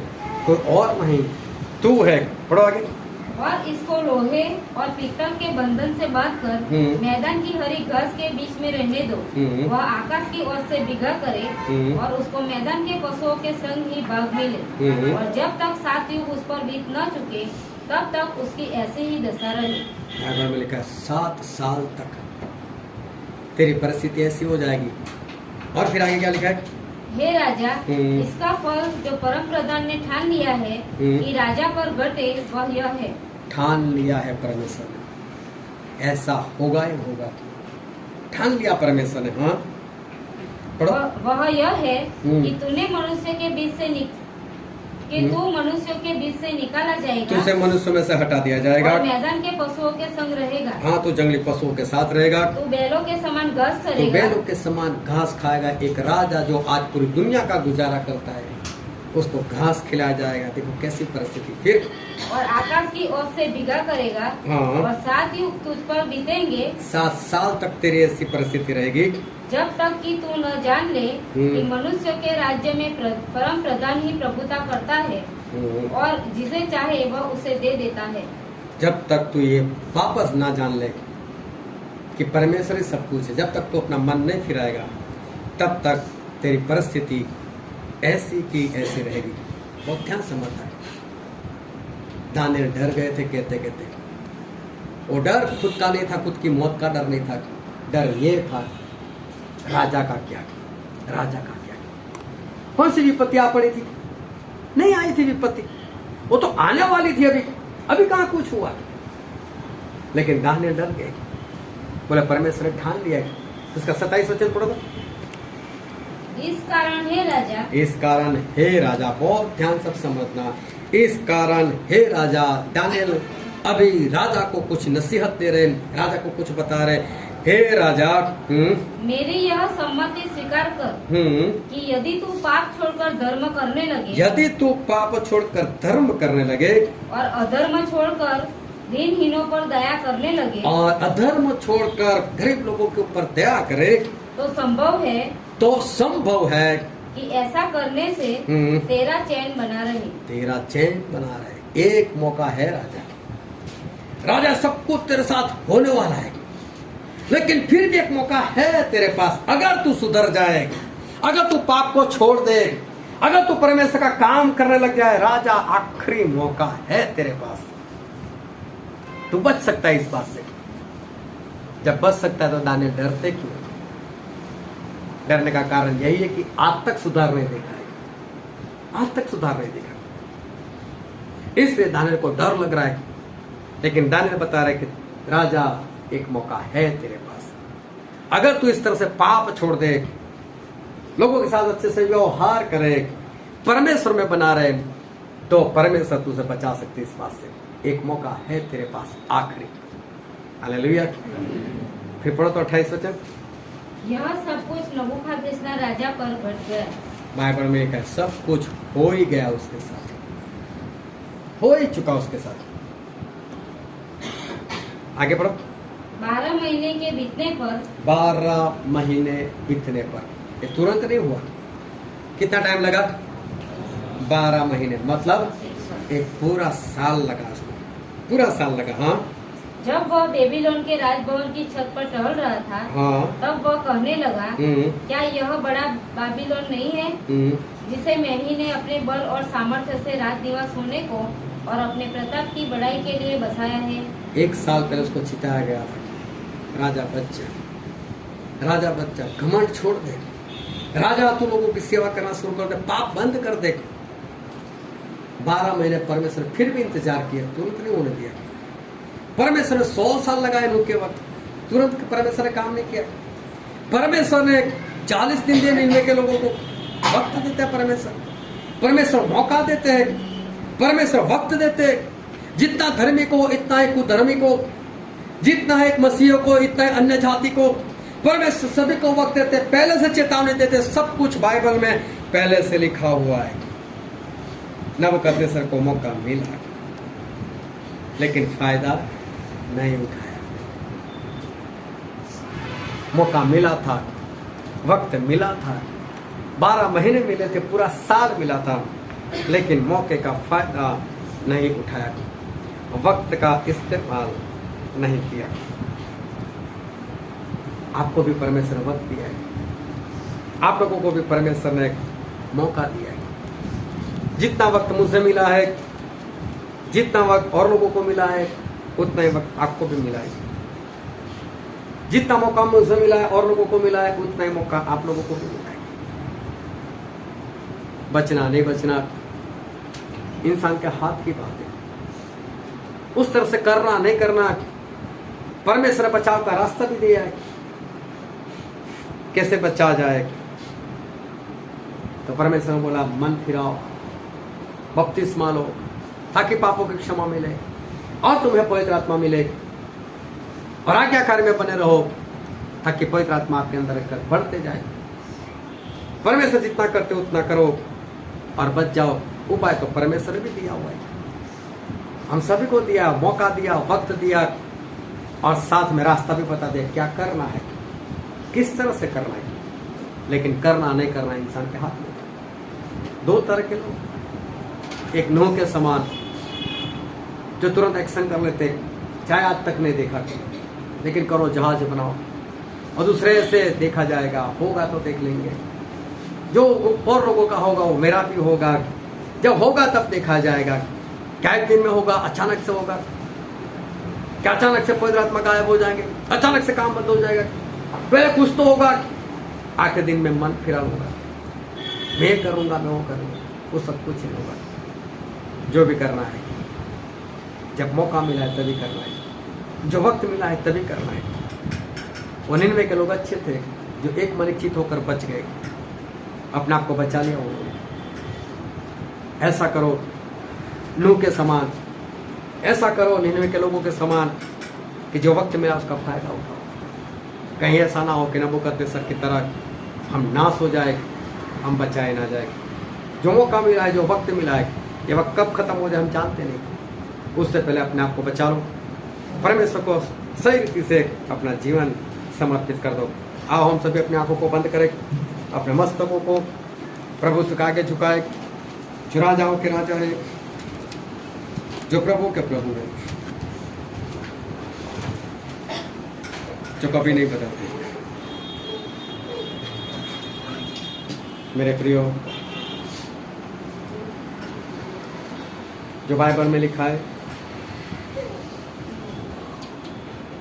कोई और नहीं, तू है। पढ़ो आगे। और इसको लोहे और पीतल के बंधन से बांधकर मैदान की हरी घास के बीच में रहने दो, वह आकाश की ओर से बिगा करे, और उसको मैदान के पशुओं के संग ही भाग मिले, और जब तक 7 युग उस पर बीत न चुके तब तक उसकी ऐसी ही दशा रही। बाइबल में लिखा है 7 साल तक तेरी परिस्थिति ऐसी हो जाएगी। और फिर आगे क्या लिखा है? हे राजा, इसका फल जो परम प्रधान ने ठान लिया है कि राजा पर घटे, वह यह है। ठान लिया है परमेश्वर ने, ऐसा होगा ही होगा, ठान लिया परमेश्वर ने। हाँ पढ़ो। वह यह है कि तूने मनुष्य के बीच से तू मनुष्यों के बीच से निकाला जाएगा, तुझे मनुष्य में से हटा दिया जाएगा, और मैदान के पशुओं के संग रहेगा। हाँ, तो जंगली पशुओं के साथ रहेगा, तू बैलों के समान घास चरेगा, तो बैलों के समान घास खाएगा। एक राजा जो आज पूरी दुनिया का गुजारा करता है, उसको घास खिलाया जाएगा। देखो कैसी परिस्थिति। फिर और आकाश की ओर से भिगा करेगा, हाँ। और 7 युग तुझ पर बीतेंगे, 7 साल तक तेरी ऐसी परिस्थिति रहेगी जब तक कि तू न जान ले कि मनुष्य के राज्य में परम प्रधान ही प्रभुता करता है, और जिसे चाहे वह उसे दे देता है। जब तक तू ये वापस ना जान ले कि परमेश्वर ही सब कुछ है, जब तक तू अपना मन नहीं फिराएगा, तब तक तेरी परिस्थिति ऐसी की ऐसी रहेगी। बहुत ध्यान समझता है। दानिएल डर गए थे कहते कहते। वो डर खुद का नहीं था, खुद की मौत का डर नहीं था। डर ये था राजा का क्या, राजा का क्या। कौन सी विपत्ति आ पड़ी थी? नहीं आई थी विपत्ति, वो तो आने वाली थी। अभी कहाँ कुछ हुआ। लेकिन दानिएल डर गए। बोले परमेश्वर ने ठान लिया है। उसका 27 वचन पढ़ो। इस कारण हे राजा, इस कारण हे राजा, बहुत ध्यान सब समझना। इस कारण हे राजा, दानिएल अभी राजा को कुछ नसीहत दे रहे, राजा को कुछ बता रहे। हे राजा, मेरी यह सम्मति स्वीकार कर कि यदि तू पाप छोड़कर धर्म करने लगे, यदि तू पाप छोड़कर धर्म करने लगे, और अधर्म छोड़कर दीनहीनों पर दया करने लगे, और अधर्म छोड़कर गरीब लोगों के ऊपर दया करे, तो संभव है कि ऐसा करने से तेरा चैन बना रहे। तेरा चैन बना रहे। एक मौका है राजा, राजा सब कुछ तेरे साथ होने वाला है, लेकिन फिर भी एक मौका है तेरे पास। अगर तू सुधर जाए, अगर तू पाप को छोड़ दे, अगर तू परमेश्वर का काम करने लग जाए, राजा आखिरी मौका है तेरे पास। तू बच सकता है इस बात से। जब बच सकता है तो दानिएल डरते क्यों? डरने का कारण यही है कि आज तक सुधार नहीं देखा है, आज तक सुधार नहीं देखा, इसलिए दानिएल को डर लग रहा है। लेकिन दानिएल बता रहे कि राजा एक मौका है तेरे पास। अगर तू इस तरह से पाप छोड़ दे, लोगों के साथ अच्छे से व्यवहार करे, परमेश्वर में बना रहे, तो परमेश्वर तुझे बचा सकते इस बात से। एक मौका है तेरे पास, आखिरी। हालेलुया। फिर पढ़ो तो 28 वचन। यह सब कुछ नबूखदनेस्सर राजा पर घट गया। बाइबल में लिखा है सब कुछ हो ही गया उसके साथ, हो ही चुका उसके साथ। आगे पढ़ो। 12 महीने के बीतने पर, 12 महीने बीतने पर, ये तुरंत नहीं हुआ। कितना टाइम लगा? 12 महीने, मतलब एक पूरा साल लगा उसको, पूरा साल लगा। हाँ, जब वह बेबीलोन के राजभवन की छत पर टहल रहा था, हाँ, तब वह कहने लगा, क्या यह बड़ा बाबीलोन नहीं है, जिसे मैंने ने अपने बल और सामर्थ्य से राज निवास होने को और अपने प्रताप की बढ़ाई के लिए बसाया है। 1 साल पहले उसको चिताया गया था। राजा बच्चा, राजा बच्चा, घमंड छोड़ दे। राजा तू लोगों की सेवा करना शुरू कर दे, पाप बंद कर दे। 12 महीने परमेश्वर फिर भी इंतजार किया, तुरंत नहीं होने दिया। परमेश्वर ने 100 साल लगाए नूह के वक्त, तुरंत परमेश्वर ने काम नहीं किया। परमेश्वर ने 40 दिन दिए निन्वे के लोगों को, वक्त देते हैं परमेश्वर मौका देते हैं, परमेश्वर वक्त देते हैं। जितना धर्मी को इतना है कुधर्मी को, जितना है एक मसीह को इतना है अन्य जाति को, परमेश्वर सभी को वक्त देते, पहले से चेतावनी देते। सब कुछ बाइबल में पहले से लिखा हुआ है। नबूकदनेस्सर को मौका मिला, लेकिन फायदा नहीं उठाया। मौका मिला था, वक्त मिला था, 12 महीने मिले थे, पूरा साल मिला था, लेकिन मौके का फायदा नहीं उठाया, वक्त का इस्तेमाल नहीं किया। आपको भी परमेश्वर ने वक्त दिया है, आप लोगों को भी परमेश्वर ने मौका दिया है। जितना वक्त मुझे मिला है, जितना वक्त और लोगों को मिला है, उतना ही वक्त आपको भी मिला है। जितना मौका मुझे मिला है और लोगों को मिला है, उतना ही मौका आप लोगों को भी मिला है। बचना नहीं बचना इंसान के हाथ की बात है। उस तरह से करना नहीं करना, परमेश्वर ने बचाव का रास्ता भी दिया है, कैसे बचा जाए। तो परमेश्वर ने बोला मन फिराओ, बपतिस्मा लो, ताकि पापों की क्षमा मिले और तुम्हें पवित्र आत्मा मिले, और आज्ञाकारी में बने रहो, ताकि पवित्र आत्मा आपके अंदर रहकर बढ़ते जाए। परमेश्वर जितना करते उतना करो, और बच जाओ। उपाय तो परमेश्वर ने भी दिया हुआ है, हम सभी को दिया, मौका दिया, वक्त दिया और साथ में रास्ता भी बता दिया क्या करना है, किस तरह से करना है। लेकिन करना नहीं करना इंसान के हाथ में। दो तरह के लोग, एक नूह के समान जो तुरंत एक्शन कर लेते, चाहे आज तक नहीं देखा लेकिन करो, जहाज बनाओ, और दूसरे से देखा जाएगा, होगा तो देख लेंगे, जो और लोगों का होगा वो मेरा भी होगा, जब होगा तब देखा जाएगा। क्या एक दिन में होगा, अचानक से होगा, क्या अचानक से पवित्र आत्मा गायब हो जाएंगे, अचानक से काम बंद हो जाएगा, पहले कुछ तो होगा, आखिर दिन में मन फिरा होगा, मैं करूंगा, मैं वो करूंगा, वो सब कुछ नहीं होगा। जो भी करना है जब मौका मिला है तभी करना है, जो वक्त मिला है तभी करना है। वो निन्वे के लोग अच्छे थे जो एक मन चित होकर बच गए, अपने आप को बचा लिया उन्होंने। ऐसा करो नूह के समान, ऐसा करो निन्वे के लोगों के समान कि जो वक्त मिला उसका फायदा उठाओ। कहीं ऐसा ना हो कि नबूकदनेस्सर की तरह हम नाश हो जाए, हम बचाए ना जाए। जो मौका मिला है, जो वक्त मिला है, ये वक्त कब खत्म हो जाए हम जानते नहीं, उससे पहले अपने आप को बचा लो, परमेश्वर को सही रीति से अपना जीवन समर्पित कर दो। आओ हम सभी अपनी आंखों को बंद करें, अपने मस्तकों को प्रभु से आगे झुकाए। जो राजाओं के राजा है, जो प्रभु के प्रभु है, जो कभी नहीं बदलते। मेरे प्रियो, जो बाइबल में लिखा है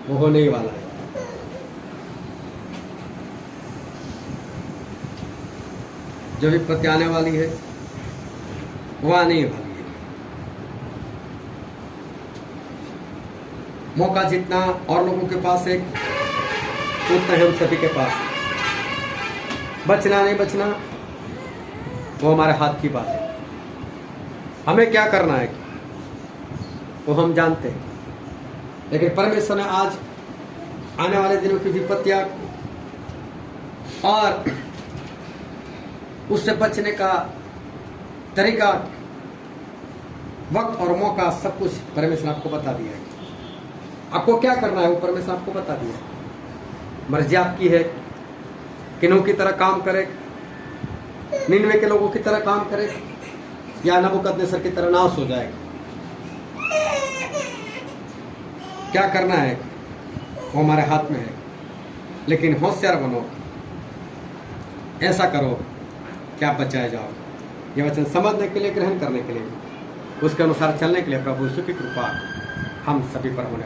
वो होने ही वाला है। जो विपत्ति आने वाली है वो आने ही वाली है। मौका जितना और लोगों के पास है उतना है हम सभी के पास। बचना नहीं बचना वो हमारे हाथ की बात है। हमें क्या करना है वो हम जानते हैं, लेकिन परमेश्वर ने आज आने वाले दिनों की विपत्तियां और उससे बचने का तरीका, वक्त और मौका, सब कुछ परमेश्वर आपको बता दिया है। आपको क्या करना है वो परमेश्वर आपको बता दिया है। मर्जी आपकी है कि नूह की तरह काम करे, निन्वे के लोगों की तरह काम करे, या नबूकदनेस्सर की तरह नाश हो जाएगा। क्या करना है वो हमारे हाथ में है, लेकिन होशियार बनो, ऐसा करो कि आप बचाए जाओ। ये वचन समझने के लिए, ग्रहण करने के लिए, उसके अनुसार चलने के लिए प्रभु यीशु की कृपा हम सभी पर होने